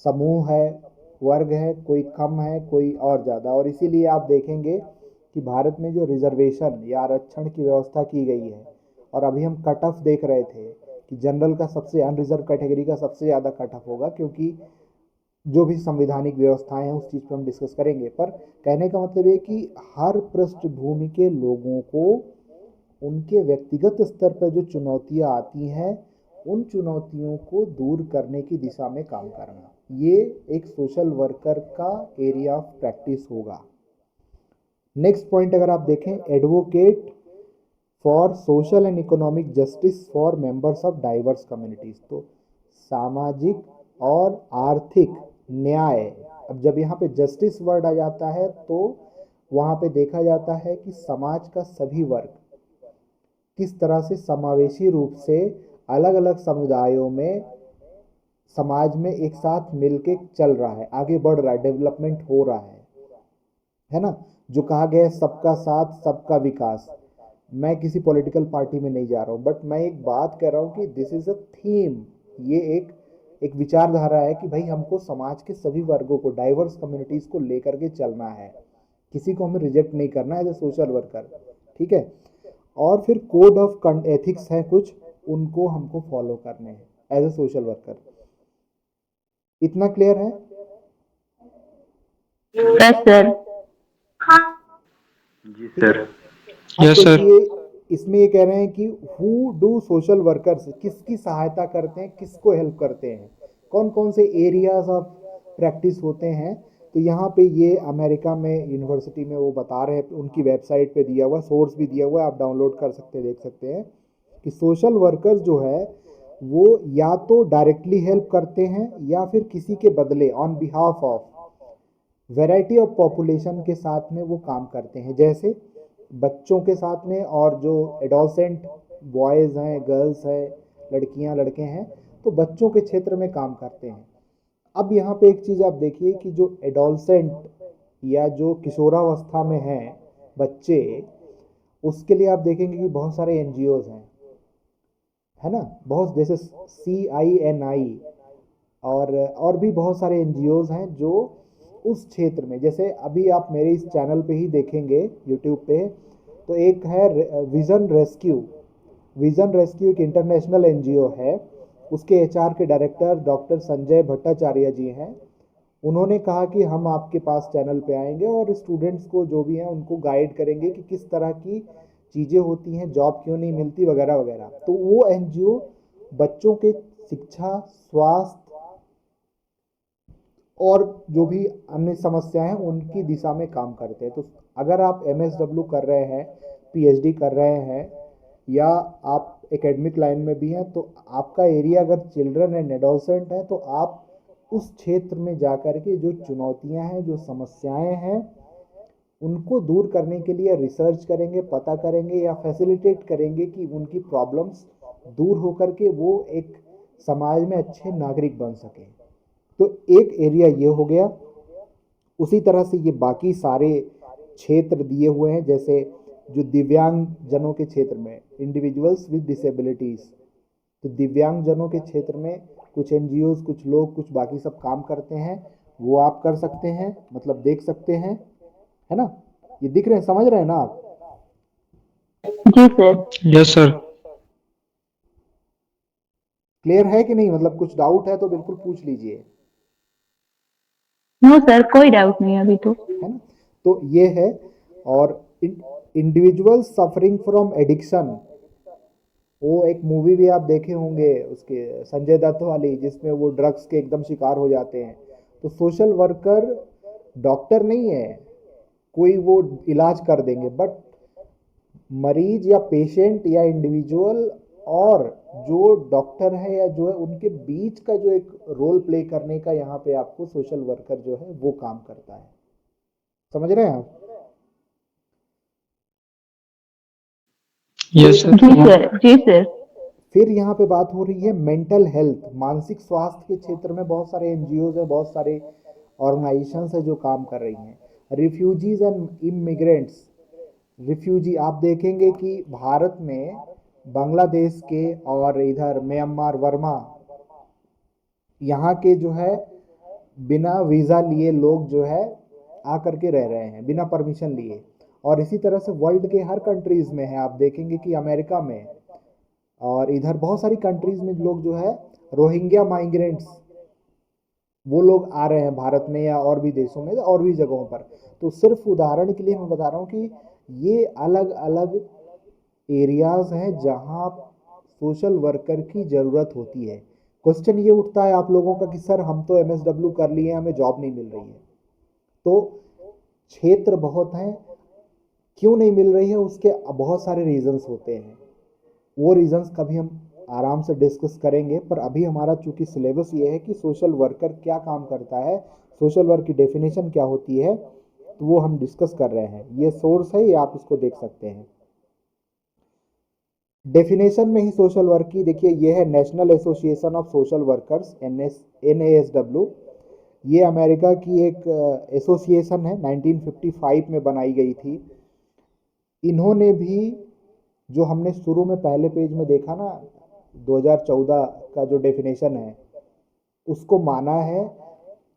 समूह है, वर्ग है, कोई कम है, कोई और ज़्यादा। और इसीलिए आप देखेंगे कि भारत में जो रिजर्वेशन या आरक्षण की व्यवस्था की गई है, और अभी हम कट ऑफ देख रहे थे कि जनरल का सबसे, अनरिजर्व कैटेगरी का सबसे ज़्यादा कट ऑफ होगा, क्योंकि जो भी संवैधानिक व्यवस्थाएं हैं उस चीज़ पर हम डिस्कस करेंगे। पर कहने का मतलब ये कि हर पृष्ठभूमि के लोगों को उनके व्यक्तिगत स्तर पर जो चुनौतियां आती हैं, उन चुनौतियों को दूर करने की दिशा में काम करना, ये एक सोशल वर्कर का एरिया ऑफ प्रैक्टिस होगा। नेक्स्ट पॉइंट अगर आप देखें, advocate for social and economic justice for members of diverse communities. तो सामाजिक और आर्थिक न्याय, अब जब यहाँ पे जस्टिस वर्ड आ जाता है तो वहाँ पे देखा जाता है कि समाज का सभी वर्ग किस तरह से समावेशी रूप से अलग अलग समुदायों में समाज में एक साथ मिलके चल रहा है, आगे बढ़ रहा है, डेवलपमेंट हो रहा है ना। जो कहा गया है सबका साथ सबका विकास। मैं किसी पॉलिटिकल पार्टी में नहीं जा रहा हूँ, बट मैं एक बात कर रहा हूँ कि दिस इज अ थीम। ये एक विचारधारा है कि भाई हमको समाज के सभी वर्गों को, डाइवर्स कम्युनिटीज को लेकर के चलना है, किसी को हमें रिजेक्ट नहीं करना है एज ए सोशल वर्कर, ठीक है। और फिर कोड ऑफ एथिक्स है कुछ, उनको हमको फॉलो करने हैं एज ए सोशल वर्कर। इतना क्लियर है? Yes sir. जी सर। अब देखिए, इसमें ये कह रहे हैं कि हु डू सोशल वर्कर्स, किसकी सहायता करते हैं, किसको हेल्प करते हैं, कौन कौन से एरियाज ऑफ प्रैक्टिस होते हैं। तो यहाँ पे ये अमेरिका में यूनिवर्सिटी में वो बता रहे हैं, उनकी वेबसाइट पे दिया हुआ, सोर्स भी दिया हुआ है, आप डाउनलोड कर सकते हैं, देख सकते हैं कि सोशल वर्कर्स जो है वो या तो डायरेक्टली हेल्प करते हैं या फिर किसी के बदले, on behalf of variety of population के साथ में वो काम करते हैं। जैसे बच्चों के साथ में, और जो एडोलसेंट बॉयज़ हैं, गर्ल्स हैं, लड़कियां लड़के हैं, तो बच्चों के क्षेत्र में काम करते हैं। अब यहाँ पे एक चीज़ आप देखिए कि जो एडोलसेंट या जो किशोरावस्था में हैं बच्चे, उसके लिए आप देखेंगे कि बहुत सारे एनजीओज हैं, है ना, बहुत, जैसे CINI और भी बहुत सारे एनजीओज हैं जो उस क्षेत्र में, जैसे अभी आप मेरे इस चैनल पे ही देखेंगे यूट्यूब पे, तो एक है विजन रेस्क्यू। विजन रेस्क्यू एक इंटरनेशनल एनजीओ है, उसके HR के डायरेक्टर डॉक्टर संजय भट्टाचार्य जी हैं। उन्होंने कहा कि हम आपके पास चैनल पे आएंगे और स्टूडेंट्स को जो भी हैं उनको गाइड करेंगे कि किस तरह की चीज़ें होती हैं, जॉब क्यों नहीं मिलती वगैरह वगैरह। तो वो एनजीओ बच्चों के शिक्षा, स्वास्थ्य और जो भी अन्य समस्याएं हैं उनकी दिशा में काम करते हैं। तो अगर आप MSW कर रहे हैं, PhD कर रहे हैं, या आप एकेडमिक लाइन में भी हैं, तो आपका एरिया अगर चिल्ड्रन एंड एडोलसेंट है, तो आप उस क्षेत्र में जाकर के जो चुनौतियां हैं, जो समस्याएं हैं, उनको दूर करने के लिए रिसर्च करेंगे, पता करेंगे या फैसिलिटेट करेंगे कि उनकी प्रॉब्लम्स दूर होकर के वो एक समाज में अच्छे नागरिक बन सकें। तो एक एरिया ये हो गया। उसी तरह से ये बाकी सारे क्षेत्र दिए हुए हैं, जैसे जो दिव्यांग जनों के क्षेत्र में, इंडिविजुअल्स विद डिसेबिलिटीज़, तो दिव्यांग जनों के क्षेत्र में कुछ एनजीओज, कुछ लोग, कुछ बाकी सब काम करते हैं, वो आप कर सकते हैं, मतलब देख सकते हैं, है ना। ये दिख रहे हैं, समझ रहे हैं ना आप? जी सर। Yes sir. क्लियर है कि नहीं? मतलब कुछ डाउट है तो बिल्कुल पूछ लीजिए, नो सर, कोई डाउट नहीं अभी तो। है ना। तो ये है। और इंडिविजुअल सफरिंग फ्रॉम एडिक्शन, वो एक मूवी भी आप देखे होंगे, उसके संजय दत्त वाली, जिसमें वो ड्रग्स के एकदम शिकार हो जाते हैं। तो सोशल वर्कर डॉक्टर नहीं है, कोई वो इलाज कर देंगे, बट मरीज या पेशेंट या इंडिविजुअल और जो डॉक्टर है या जो है, उनके बीच का जो एक रोल प्ले करने का यहाँ पे आपको सोशल वर्कर जो है वो काम करता है। समझ रहे हैं आप? यस फिर जी सर। सर, जी सर। फिर यहाँ पे बात हो रही है मेंटल हेल्थ, मानसिक स्वास्थ्य के क्षेत्र में बहुत सारे एनजीओज है, बहुत सारे ऑर्गेनाइजेशंस है जो काम कर रही हैं। रिफ्यूजीज एंड इमिग्रेंट्स, रिफ्यूजी आप देखेंगे कि भारत में बांग्लादेश के और इधर म्यांमार वर्मा, यहाँ के जो है बिना वीज़ा लिए लोग जो है आकर के रह रहे हैं बिना परमिशन लिए। और इसी तरह से वर्ल्ड के हर कंट्रीज़ में है, आप देखेंगे कि अमेरिका में और इधर बहुत सारी कंट्रीज़ में लोग जो है रोहिंग्या माइग्रेंट्स, वो लोग आ रहे हैं भारत में या और भी देशों में और भी जगहों पर। तो सिर्फ उदाहरण के लिए मैं बता रहा हूँ कि ये अलग अलग एरियाज हैं जहाँ सोशल वर्कर की ज़रूरत होती है। क्वेश्चन ये उठता है आप लोगों का कि सर हम तो एमएसडब्ल्यू कर लिए हैं, हमें जॉब नहीं मिल रही है। तो क्षेत्र बहुत हैं, क्यों नहीं मिल रही है उसके बहुत सारे रीजंस होते हैं। वो रीजंस कभी हम आराम से डिस्कस करेंगे, पर अभी हमारा चूंकि सिलेबस ये है कि सोशल वर्कर क्या काम करता है, सोशल वर्क की डेफिनेशन क्या होती है, तो वो हम डिस्कस कर रहे हैं। ये सोर्स है, ये आप इसको देख सकते हैं। डेफिनेशन में ही सोशल वर्क की देखिए, ये है national association of social workers, NASW। ये अमेरिका की एक एसोसिएशन है, 1955 में बनाई गई थी। इन्होंने भी जो हमने शुरू में पहले पेज में देखा ना 2014 का जो डेफिनेशन है, उसको माना है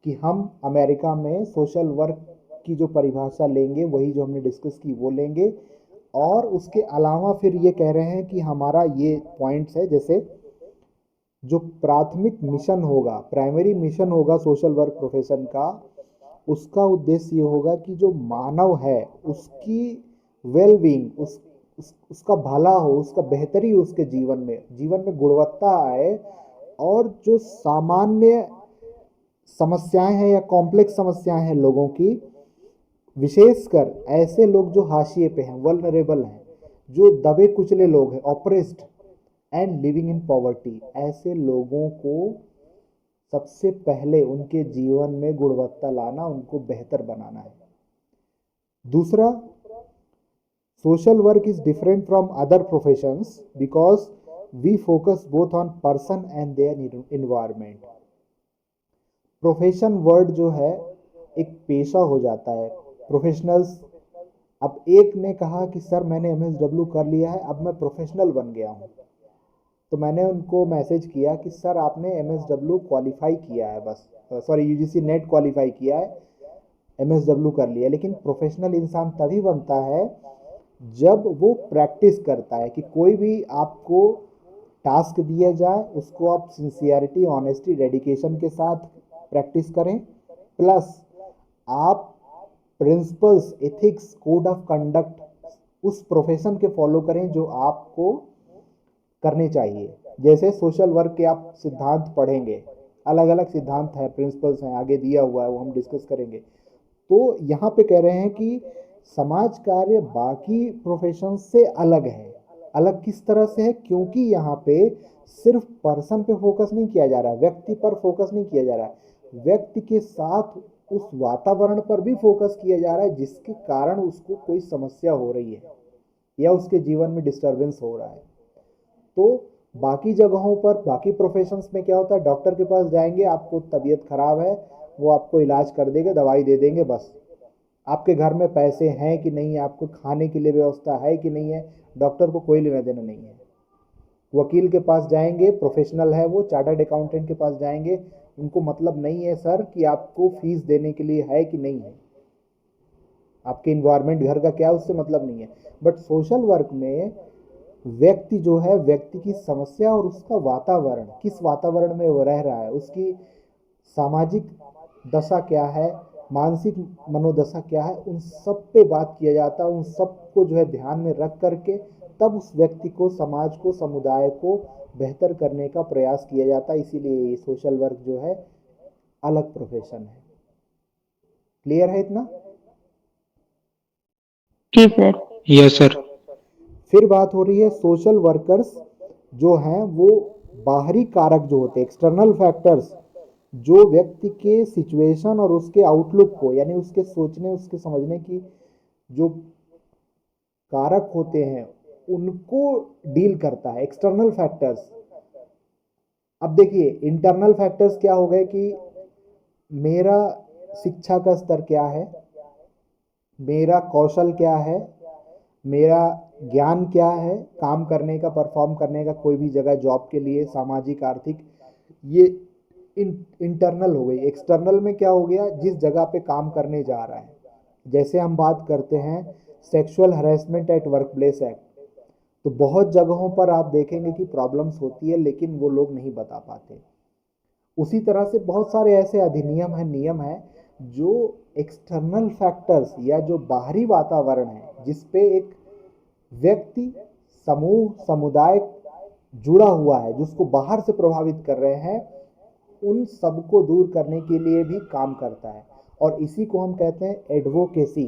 कि हम अमेरिका में सोशल वर्क की जो परिभाषा लेंगे वही जो हमने डिस्कस की वो लेंगे। और उसके अलावा फिर ये कह रहे हैं कि हमारा ये पॉइंट्स है, जैसे जो प्राथमिक मिशन होगा, प्राइमरी मिशन होगा सोशल वर्क प्रोफेशन का, उसका उद्देश्य ये होगा कि जो मानव है उसकी वेलबींग, उसका भला हो, उसका बेहतरी हो, उसके जीवन में गुणवत्ता आए। और जो सामान्य समस्याएं हैं या कॉम्प्लेक्स समस्याएं हैं लोगों की, विशेषकर ऐसे लोग जो हाशिए पे हैं, वल्नरेबल हैं, जो दबे कुचले लोग हैं, oppressed and living in poverty, ऐसे लोगों को सबसे पहले उनके जीवन में गुणवत्ता लाना, उनको बेहतर बनाना है। दूसरा, social work is different from other professions because we focus both on person and their environment. Profession word जो है एक पेशा हो जाता है, प्रोफेशनल्स। अब एक ने कहा कि सर मैंने एमएसडब्ल्यू कर लिया है, अब मैं प्रोफेशनल बन गया हूँ। तो मैंने उनको मैसेज किया कि सर आपने एमएसडब्ल्यू क्वालिफाई किया है, बस सॉरी यूजीसी नेट क्वालिफाई किया है, एमएसडब्ल्यू कर लिया, लेकिन प्रोफेशनल इंसान तभी बनता है जब वो प्रैक्टिस करता है। कि कोई भी आपको टास्क दिया जाए उसको आप सिंसियरिटी, ऑनेस्टी, डेडिकेशन के साथ प्रैक्टिस करें, प्लस आप principles, ethics, code of conduct उस प्रोफेशन के फॉलो करें जो आपको करने चाहिए। जैसे सोशल वर्क के आप सिद्धांत पढ़ेंगे, अलग अलग सिद्धांत हैं, प्रिंसिपल्स हैं, आगे दिया हुआ है, वो हम डिस्कस करेंगे। तो यहाँ पे कह रहे हैं कि समाज कार्य बाकी प्रोफेशन से अलग है। अलग किस तरह से है? क्योंकि यहाँ पे सिर्फ पर्सन पे फोकस नहीं किया जा रहा है, व्यक्ति पर फोकस नहीं किया जा रहा है, व्यक्ति के साथ उस वातावरण पर भी फोकस किया जा रहा है जिसके कारण उसको कोई समस्या हो रही है या उसके जीवन में डिस्टरबेंस हो रहा है। तो बाकी जगहों पर, बाकी प्रोफेशंस में क्या होता है, डॉक्टर के पास जाएंगे, आपको तबीयत खराब है, वो आपको इलाज कर देंगे, दवाई दे देंगे, बस। आपके घर में पैसे हैं कि नहीं है, आपको खाने के लिए व्यवस्था है कि नहीं है, डॉक्टर को कोई लेना देना नहीं है। वकील के पास जाएंगे, प्रोफेशनल है वो, चार्टर्ड अकाउंटेंट के पास जाएंगे, उनको मतलब नहीं है सर कि आपको फीस देने के लिए है कि नहीं है, आपके इन्वायरमेंट घर का क्या, उससे मतलब नहीं है। बट सोशल वर्क में व्यक्ति जो है, व्यक्ति की समस्या और उसका वातावरण, किस वातावरण में वो रह रहा है, उसकी सामाजिक दशा क्या है, मानसिक मनोदशा क्या है, उन सब पे बात किया जाता है। उन सबको जो है ध्यान में रख करके तब उस व्यक्ति को, समाज को, समुदाय को बेहतर करने का प्रयास किया जाता है। इसीलिए ये सोशल वर्क जो है अलग प्रोफेशन है। क्लियर है इतना? जी सर। Yes sir. फिर बात हो रही है सोशल वर्कर्स जो हैं वो बाहरी कारक जो होते हैं, एक्सटर्नल फैक्टर्स, जो व्यक्ति के सिचुएशन और उसके आउटलुक को, यानी उसके सोचने, उसके समझने की जो कारक होते हैं, उनको डील करता है, एक्सटर्नल फैक्टर्स। अब देखिए इंटरनल फैक्टर्स क्या हो गए कि मेरा शिक्षा का स्तर क्या है, मेरा कौशल क्या है, मेरा ज्ञान क्या है काम करने का, परफॉर्म करने का कोई भी जगह जॉब के लिए, सामाजिक आर्थिक, ये इंटरनल हो गई। एक्सटर्नल में क्या हो गया, जिस जगह पे काम करने जा रहा है। जैसे हम बात करते हैं sexual harassment at work place act, तो बहुत जगहों पर आप देखेंगे कि प्रॉब्लम्स होती है लेकिन वो लोग नहीं बता पाते। उसी तरह से बहुत सारे ऐसे अधिनियम हैं, नियम हैं जो एक्सटर्नल फैक्टर्स या जो बाहरी वातावरण है जिस पे एक व्यक्ति, समूह, समुदाय जुड़ा हुआ है, जिसको बाहर से प्रभावित कर रहे हैं, उन सबको दूर करने के लिए भी काम करता है। और इसी को हम कहते हैं एडवोकेसी।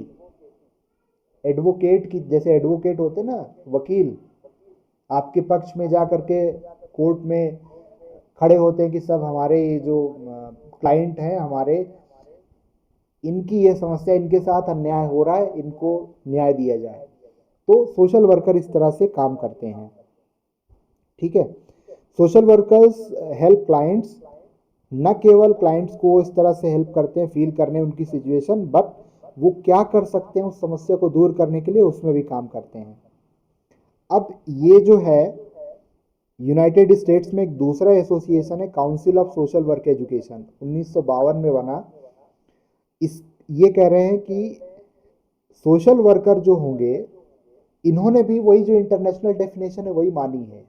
एडवोकेट की, जैसे एडवोकेट होते हैं ना वकील, आपके पक्ष में जा करके कोर्ट में खड़े होते हैं कि सब हमारे ये जो क्लाइंट हैं हमारे, इनकी ये समस्या, इनके साथ अन्याय हो रहा है, इनको न्याय दिया जाए। तो सोशल वर्कर इस तरह से काम करते हैं। ठीक है, सोशल वर्कर्स हेल्प क्लाइंट्स, न केवल क्लाइंट्स को इस तरह से हेल्प करते हैं फील करने उनकी सिचुएशन, बट वो क्या कर सकते हैं उस समस्या को दूर करने के लिए, उसमें भी काम करते हैं। अब ये जो है यूनाइटेड स्टेट्स में एक दूसरा एसोसिएशन है, council of social work education, 1952 में बना। ये कह रहे हैं कि सोशल वर्कर जो होंगे, इन्होंने भी वही जो इंटरनेशनल डेफिनेशन है वही मानी है,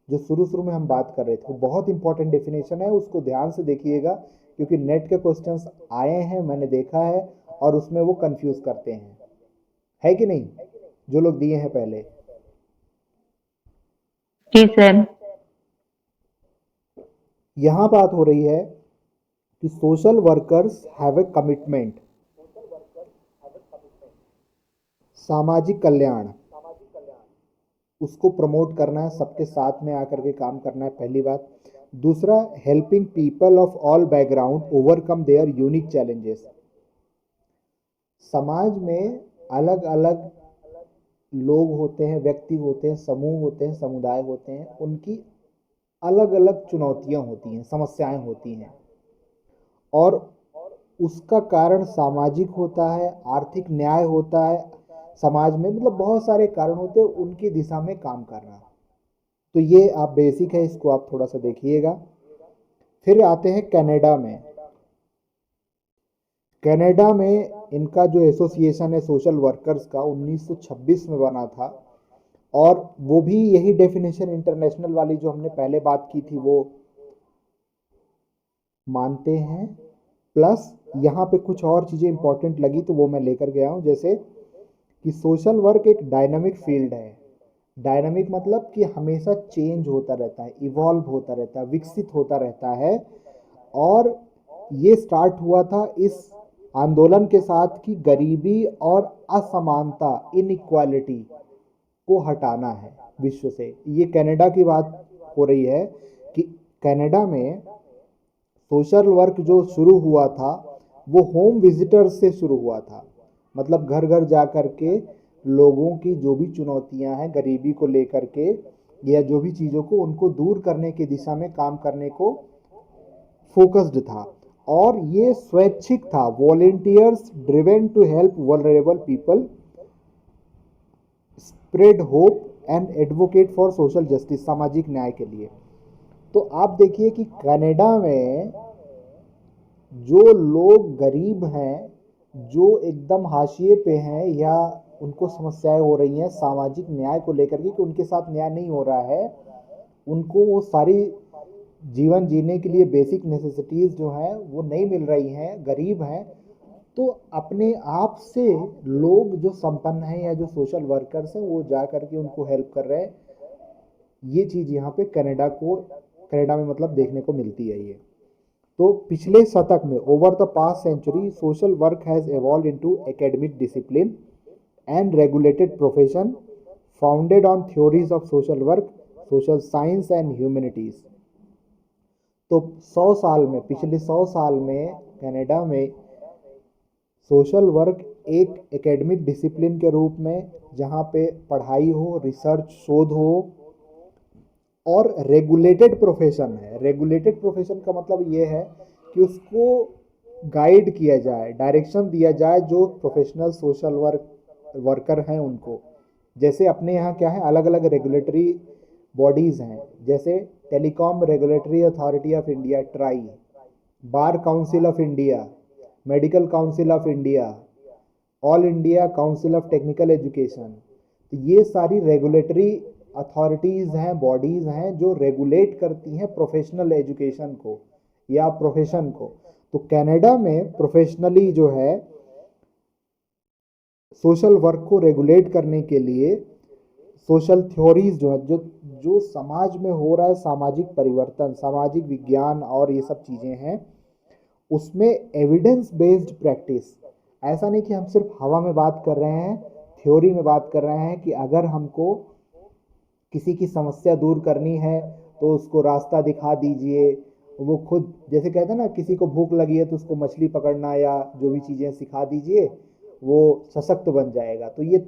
जो शुरू शुरू में हम बात कर रहे थे। बहुत इंपॉर्टेंट डेफिनेशन है, उसको ध्यान से देखिएगा क्योंकि नेट के क्वेश्चंस आए हैं, मैंने देखा है, और उसमें वो कंफ्यूज करते हैं, है कि नहीं, जो लोग दिए हैं पहले। जी सर। यहां बात हो रही है कि social workers have a commitment, सामाजिक कल्याण, उसको प्रमोट करना है, सबके साथ में आकर के काम करना है, पहली बात। दूसरा, helping people of all background overcome there unique challenges. समाज में अलग अलग लोग होते हैं, व्यक्ति होते हैं, समूह होते हैं, समुदाय होते हैं, उनकी अलग अलग चुनौतियां होती हैं, समस्याएं होती हैं, और उसका कारण सामाजिक होता है, आर्थिक न्याय होता है समाज में, मतलब बहुत सारे कारण होते हैं, उनकी दिशा में काम करना। तो ये आप बेसिक है, इसको आप थोड़ा सा देखिएगा। फिर आते हैं कनाडा में। कनाडा में इनका जो एसोसिएशन है सोशल वर्कर्स का, 1926 में बना था, और वो भी यही डेफिनेशन इंटरनेशनल वाली जो हमने पहले बात की थी वो मानते हैं। प्लस यहाँ पे कुछ और चीज़ें इंपॉर्टेंट लगी तो वो मैं लेकर गया हूँ, जैसे कि सोशल वर्क एक डायनामिक फील्ड है। डायनामिक मतलब कि हमेशा चेंज होता रहता है, इवॉल्व होता रहता है, विकसित होता रहता है। और ये स्टार्ट हुआ था इस आंदोलन के साथ कि गरीबी और असमानता, इनइक्वालिटी को हटाना है विश्व से। ये कनाडा की बात हो रही है कि कनाडा में सोशल वर्क जो शुरू हुआ था वो होम विजिटर्स से शुरू हुआ था, मतलब घर घर जा कर के लोगों की जो भी चुनौतियां हैं गरीबी को लेकर के या जो भी चीज़ों को, उनको दूर करने की दिशा में काम करने को फोकस्ड था। और ये स्वैच्छिक था, volunteers driven to help vulnerable people, spread hope and advocate for social justice, सामाजिक न्याय के लिए। तो आप देखिए कि कनाडा में जो लोग गरीब हैं, जो एकदम हाशिए पे हैं या उनको समस्याएं हो रही हैं सामाजिक न्याय को लेकर के कि उनके साथ न्याय नहीं हो रहा है, उनको वो सारी जीवन जीने के लिए बेसिक नेसेसिटीज़ जो हैं वो नहीं मिल रही हैं, गरीब हैं, तो अपने आप से लोग जो संपन्न हैं या जो सोशल वर्कर्स हैं वो जा कर के उनको हेल्प कर रहे हैं। ये चीज़ यहाँ पे कनाडा में मतलब देखने को मिलती है ये। तो पिछले शतक में, over the past century, social work has evolved into academic discipline and regulated profession founded on theories of social work, social science and humanities। तो 100 साल में, पिछले 100 साल में कनाडा में सोशल वर्क एक एकेडमिक डिसिप्लिन के रूप में, जहाँ पे पढ़ाई हो, रिसर्च, शोध हो, और रेगुलेटेड प्रोफेशन है। रेगुलेटेड प्रोफेशन का मतलब ये है कि उसको गाइड किया जाए, डायरेक्शन दिया जाए जो प्रोफेशनल सोशल वर्कर हैं उनको। जैसे अपने यहाँ क्या है, अलग अलग रेगुलेटरी बॉडीज़ हैं, जैसे telecom regulatory authority of India try, bar council of India, medical council of India, all India council of technical education. तो ये सारी रेगुलेटरी अथॉरिटीज़ हैं, बॉडीज़ हैं जो रेगुलेट करती हैं प्रोफेशनल एजुकेशन को या प्रोफेशन को। तो कनाडा में प्रोफेशनली जो है सोशल वर्क को रेगुलेट करने के लिए सोशल थ्योरीज जो है, जो समाज में हो रहा है, सामाजिक परिवर्तन, सामाजिक विज्ञान और ये सब चीज़ें हैं, उसमें एविडेंस बेस्ड प्रैक्टिस। ऐसा नहीं कि हम सिर्फ हवा में बात कर रहे हैं, थ्योरी में बात कर रहे हैं कि अगर हमको किसी की समस्या दूर करनी है तो उसको रास्ता दिखा दीजिए, वो खुद, जैसे कहते हैं ना, किसी को भूख लगी है तो उसको मछली पकड़ना या जो भी चीज़ें सिखा दीजिए, वो सशक्त बन जाएगा। तो ये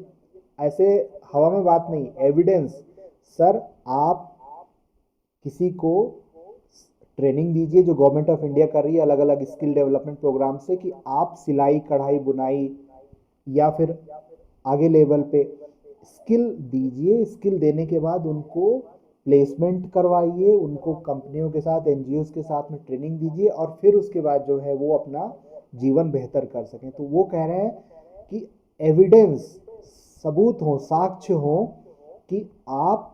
ऐसे हवा में बात नहीं, एविडेंस। सर, आप किसी को ट्रेनिंग दीजिए, जो गवर्नमेंट ऑफ इंडिया कर रही है अलग अलग स्किल डेवलपमेंट प्रोग्राम से, कि आप सिलाई, कढ़ाई, बुनाई या फिर आगे लेवल पे स्किल दीजिए। स्किल देने के बाद उनको प्लेसमेंट करवाइए, उनको कंपनियों के साथ, एनजीओ के साथ में ट्रेनिंग दीजिए, और फिर उसके बाद जो है वो अपना जीवन बेहतर कर सकें। तो वो कह रहे हैं कि एविडेंस, सबूत हो, साक्ष्य हो कि आप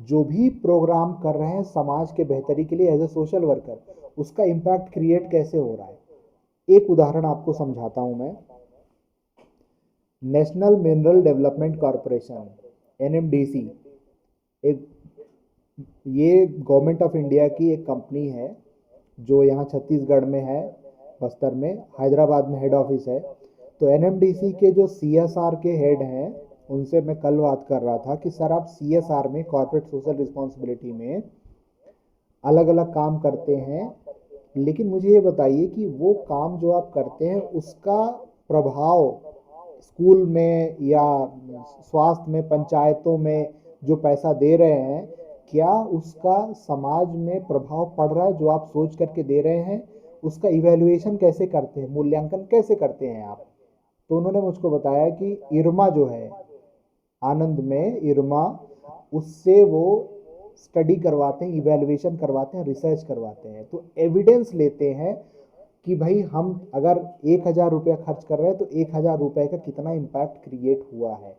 जो भी प्रोग्राम कर रहे हैं समाज के बेहतरी के लिए एज ए सोशल वर्कर, उसका इम्पैक्ट क्रिएट कैसे हो रहा है। एक उदाहरण आपको समझाता हूं मैं। National mineral development corporation, NMDC, एक, ये गवर्नमेंट ऑफ इंडिया की एक कंपनी है जो यहाँ छत्तीसगढ़ में है, बस्तर में, हैदराबाद में हेड ऑफिस है। तो एनएमडीसी के जो सीएसआर के हेड हैं, उनसे मैं कल बात कर रहा था कि सर, आप सीएसआर में, कॉर्पोरेट सोशल रिस्पॉन्सिबिलिटी में अलग अलग काम करते हैं, लेकिन मुझे ये बताइए कि वो काम जो आप करते हैं उसका प्रभाव स्कूल में या स्वास्थ्य में, पंचायतों में जो पैसा दे रहे हैं, क्या उसका समाज में प्रभाव पड़ रहा है जो आप सोच करके दे रहे हैं? उसका इवैल्यूएशन कैसे करते हैं, मूल्यांकन कैसे करते हैं आप? तो उन्होंने मुझको बताया कि इरमा जो है, आनंद में इरमा, उससे वो स्टडी करवाते हैं, इवैल्यूएशन करवाते हैं, रिसर्च करवाते हैं। तो एविडेंस लेते हैं कि भाई हम अगर 1,000 रुपया खर्च कर रहे हैं तो 1,000 रुपये का कितना इम्पैक्ट क्रिएट हुआ है।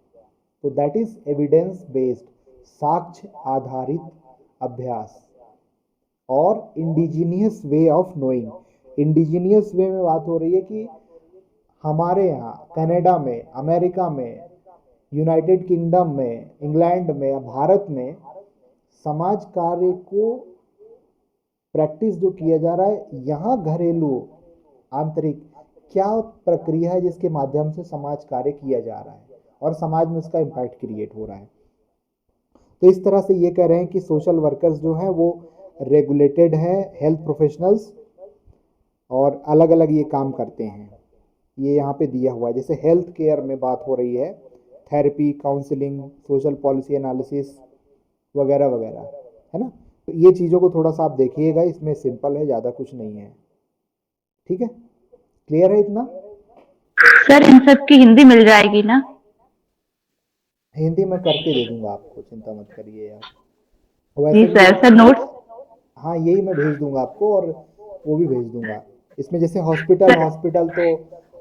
तो दैट इज एविडेंस बेस्ड, साक्ष्य आधारित अभ्यास। और indigenous way of knowing, indigenous way में बात हो रही है कि हमारे यहाँ कनाडा में, अमेरिका में, यूनाइटेड किंगडम में, इंग्लैंड में, भारत में समाज कार्य को प्रैक्टिस जो किया जा रहा है, यहाँ घरेलू आंतरिक क्या प्रक्रिया है जिसके माध्यम से समाज कार्य किया जा रहा है और समाज में उसका इम्पैक्ट क्रिएट हो रहा है। तो इस तरह से ये कह रहे हैं कि सोशल वर्कर्स जो हैं वो रेगुलेटेड है, हेल्थ प्रोफेशनल्स, और अलग अलग ये काम करते हैं। ये यहाँ पे दिया हुआ है, जैसे हेल्थ केयर में बात हो रही है, therapy, counselling, social policy analysis वगैरह वगैरह, है ना। तो ये चीज़ों को थोड़ा सा आप देखिएगा, इसमें सिंपल है, ज़्यादा कुछ नहीं है। ठीक है, क्लियर है इतना? सर इन सब की हिंदी मिल जाएगी ना? हिंदी में करके दे दूंगा आपको, चिंता मत करिए यार। जी वैसे भी सर। Sir notes? हाँ, यही मैं भेज दूंगा आपको, और वो भी भेज दूंगा। इसमें जैसे हॉस्पिटल, हॉस्पिटल तो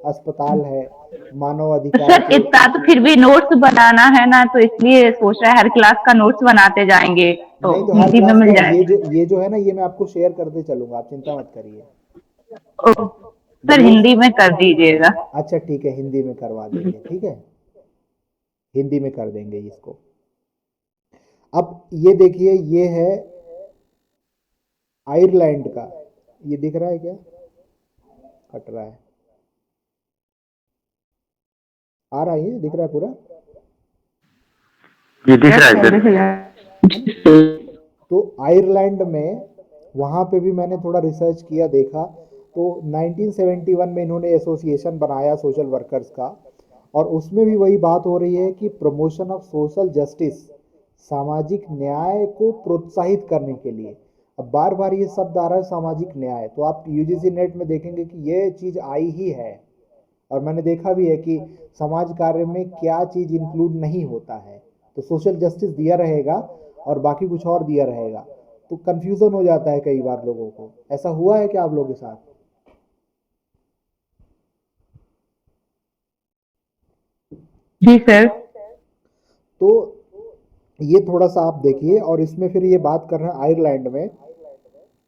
अस्पताल है, मानव अधिकार सर के। इतना तो फिर भी नोट्स बनाना है ना, तो इसलिए सोच रहा है हर क्लास का नोट्स बनाते जाएंगे तो नहीं तो हर हिंदी में क्लास मिल का जाएगा। ये जो है ना, ये मैं आपको शेयर करते चलूंगा, आप चिंता मत करिए। ओ, सर रोज, हिंदी में कर दीजिएगा। अच्छा ठीक है, हिंदी में करवा देंगे, ठीक है, हिंदी में कर देंगे इसको। अब ये देखिए, ये है आयरलैंड का, ये दिख रहा है क्या? कट रहा है, आ रहा है, ये दिख रहा है पूरा? ये दिख रहा है सर। तो आयरलैंड में, वहाँ पे भी मैंने थोड़ा रिसर्च किया, देखा, तो 1971 में इन्होंने एसोसिएशन बनाया सोशल वर्कर्स का, और उसमें भी वही बात हो रही है कि प्रमोशन ऑफ सोशल जस्टिस, सामाजिक न्याय को प्रोत्साहित करने के लिए। अब बार बार ये शब्द आ रहा है सामाजिक न्याय, तो आप यूजीसी नेट में देखेंगे कि ये चीज़ आई ही है, और मैंने देखा भी है कि समाज कार्य में क्या चीज़ इंक्लूड नहीं होता है। तो सोशल जस्टिस दिया रहेगा और बाकी कुछ और दिया रहेगा, तो कंफ्यूजन हो जाता है कई बार लोगों को। ऐसा हुआ है क्या आप लोगों के साथ? जी सर। तो ये थोड़ा सा आप देखिए, और इसमें फिर ये बात कर रहे हैं आयरलैंड में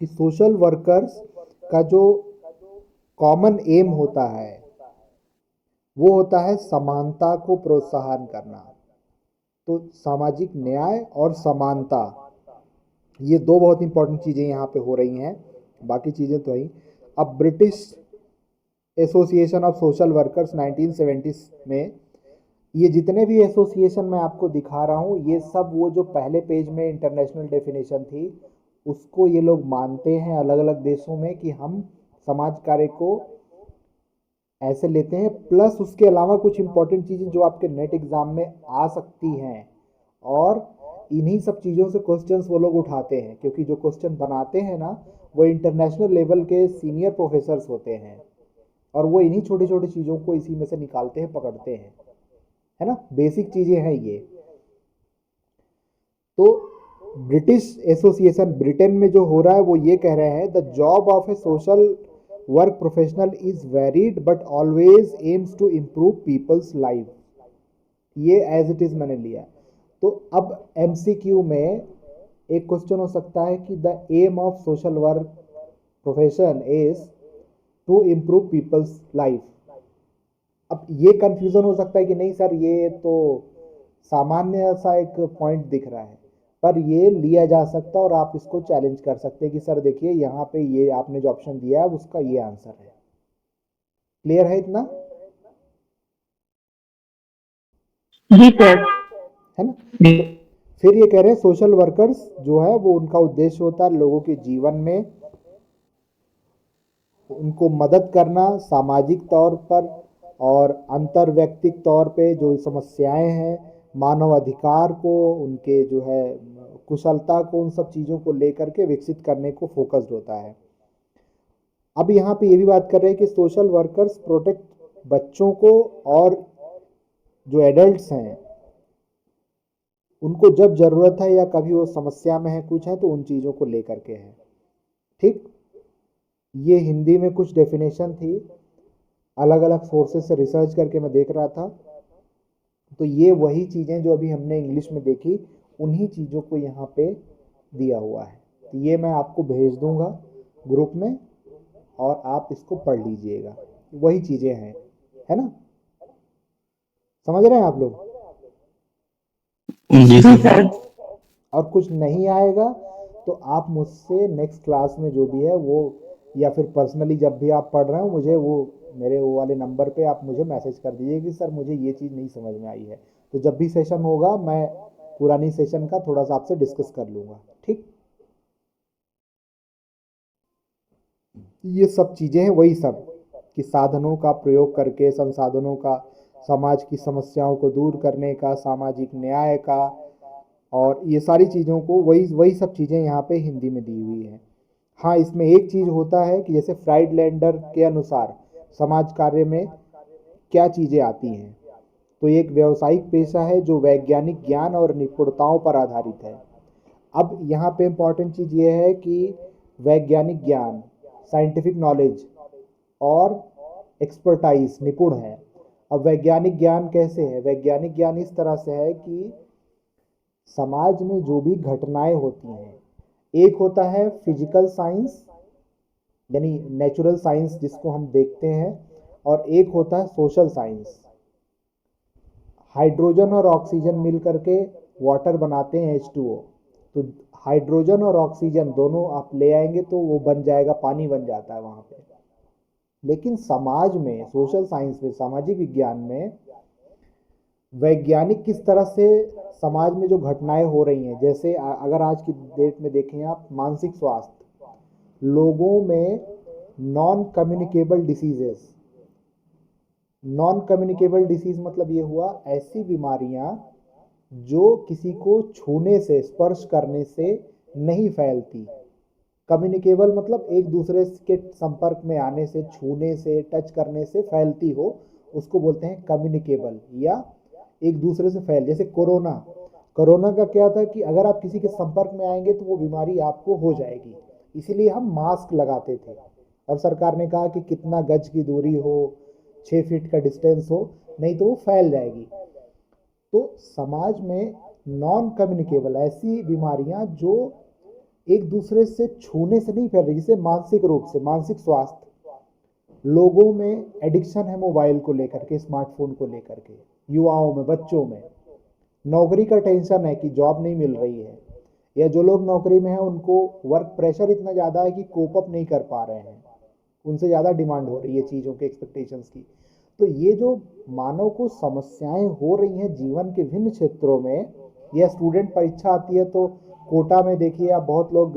कि सोशल वर्कर्स का जो कॉमन एम होता है वो होता है समानता को प्रोत्साहन करना। तो सामाजिक न्याय और समानता, ये दो बहुत इंपॉर्टेंट चीज़ें यहाँ पे हो रही हैं, बाकी चीज़ें तो ही। अब British association of social workers 1970 में, ये जितने भी एसोसिएशन मैं आपको दिखा रहा हूँ, ये सब वो जो पहले पेज में इंटरनेशनल डेफिनेशन थी उसको ये लोग मानते हैं अलग अलग देशों में कि हम समाज कार्य को ऐसे लेते हैं। प्लस उसके अलावा कुछ इंपॉर्टेंट चीज़ें जो आपके नेट एग्ज़ाम में आ सकती हैं, और इन्हीं सब चीज़ों से क्वेश्चंस वो लोग उठाते हैं, क्योंकि जो क्वेश्चन बनाते हैं ना वो इंटरनेशनल लेवल के सीनियर प्रोफेसर्स होते हैं, और वो इन्हीं छोटी छोटी चीज़ों को इसी में से निकालते हैं, पकड़ते हैं, है ना। बेसिक चीज़ें हैं ये। तो ब्रिटिश एसोसिएशन ब्रिटेन में जो हो रहा है वो ये कह रहे हैं, the job of a social work professional is varied but always aims to improve people's life. ये एज इट इज मैंने लिया। तो अब एमसीक्यू में एक क्वेश्चन हो सकता है कि the aim of social work profession is to improve people's life. अब ये कंफ्यूजन हो सकता है कि नहीं सर ये तो सामान्य सा एक पॉइंट दिख रहा है, पर ये लिया जा सकता है और आप इसको चैलेंज कर सकते हैं कि सर देखिए यहाँ पे ये आपने जो ऑप्शन दिया है उसका ये आंसर है। क्लियर है इतना? जी सर। है ना। तो फिर ये कह रहे हैं सोशल वर्कर्स जो है वो उनका उद्देश्य होता है लोगों के जीवन में उनको मदद करना सामाजिक तौर पर और अंतर व्यक्तिक तौर पे जो समस्याएं हैं, मानव अधिकार को, उनके जो है कुशलता को, उन सब चीज़ों को लेकर के विकसित करने को फोकस्ड होता है। अब यहाँ पे ये भी बात कर रहे हैं कि सोशल वर्कर्स प्रोटेक्ट बच्चों को, और जो एडल्ट्स हैं उनको जब ज़रूरत है या कभी वो समस्या में है कुछ है तो उन चीज़ों को लेकर के है। ठीक, ये हिंदी में कुछ डेफिनेशन थी, अलग अलग सोर्सेज से रिसर्च करके मैं देख रहा था, तो ये वही चीज़ें जो अभी हमने इंग्लिश में देखी उन्हीं चीज़ों को यहाँ पे दिया हुआ है। तो ये मैं आपको भेज दूंगा ग्रुप में और आप इसको पढ़ लीजिएगा, वही चीज़ें हैं, है ना। समझ रहे हैं आप लोग? जी सर। और कुछ नहीं आएगा तो आप मुझसे नेक्स्ट क्लास में जो भी है वो, या फिर पर्सनली जब भी आप पढ़ रहे हो मुझे वो मेरे वो वाले नंबर पे आप मुझे मैसेज कर दीजिए कि सर मुझे ये चीज़ नहीं समझ में आई है। तो जब भी सेशन होगा मैं पुरानी सेशन का थोड़ा सा आपसे डिस्कस कर लूँगा। ठीक, ये सब चीज़ें हैं वही सब कि साधनों का प्रयोग करके, संसाधनों का, समाज की समस्याओं को दूर करने का, सामाजिक न्याय का, और ये सारी चीज़ों को वही वही सब चीज़ें यहाँ पे हिंदी में दी हुई हैं। हाँ, इसमें एक चीज़ होता है कि जैसे फ्राइडलैंडर के अनुसार समाज कार्य में क्या चीज़ें आती हैं, तो ये एक व्यावसायिक पेशा है जो वैज्ञानिक ज्ञान और निपुणताओं पर आधारित है। अब यहाँ पे इम्पॉर्टेंट चीज़ ये है कि वैज्ञानिक ज्ञान, साइंटिफिक नॉलेज और एक्सपर्टाइज, निपुण है। अब वैज्ञानिक ज्ञान कैसे है? वैज्ञानिक ज्ञान इस तरह से है कि समाज में जो भी घटनाएं होती हैं, एक होता है फिजिकल साइंस यानी नेचुरल साइंस जिसको हम देखते हैं, और एक होता है सोशल साइंस। हाइड्रोजन और ऑक्सीजन मिल करके वाटर बनाते हैं H2O, तो हाइड्रोजन और ऑक्सीजन दोनों आप ले आएंगे तो वो बन जाएगा, पानी बन जाता है वहाँ पे। लेकिन समाज में, सोशल साइंस में, सामाजिक विज्ञान में वैज्ञानिक किस तरह से समाज में जो घटनाएं हो रही हैं, जैसे अगर आज की डेट में देखें आप, मानसिक स्वास्थ्य, लोगों में non communicable diseases. Non communicable disease मतलब ये हुआ ऐसी बीमारियां जो किसी को छूने से, स्पर्श करने से नहीं फैलती। कम्युनिकेबल मतलब एक दूसरे के संपर्क में आने से, छूने से, टच करने से फैलती हो, उसको बोलते हैं कम्युनिकेबल, या एक दूसरे से फैल। जैसे कोरोना, कोरोना का क्या था कि अगर आप किसी के संपर्क में आएंगे तो वो बीमारी आपको हो जाएगी, इसीलिए हम मास्क लगाते थे। और सरकार ने कहा कि कितना गज की दूरी हो, 6 फीट का डिस्टेंस हो, नहीं तो वो फैल जाएगी। तो समाज में नॉन कम्युनिकेबल ऐसी बीमारियां जो एक दूसरे से छूने से नहीं फैल रही, जैसे मानसिक रूप से, मानसिक स्वास्थ्य, लोगों में एडिक्शन है मोबाइल को लेकर के, स्मार्टफोन को लेकर के, युवाओं में, बच्चों में नौकरी का टेंशन है कि जॉब नहीं मिल रही है, या जो लोग नौकरी में हैं उनको वर्क प्रेशर इतना ज़्यादा है कि कोप अप नहीं कर पा रहे हैं, उनसे ज़्यादा डिमांड हो रही है चीज़ों के, एक्सपेक्टेशंस की। तो ये जो मानव को समस्याएं हो रही हैं जीवन के विभिन्न क्षेत्रों में, या स्टूडेंट परीक्षा आती है तो कोटा में देखिए आप, बहुत लोग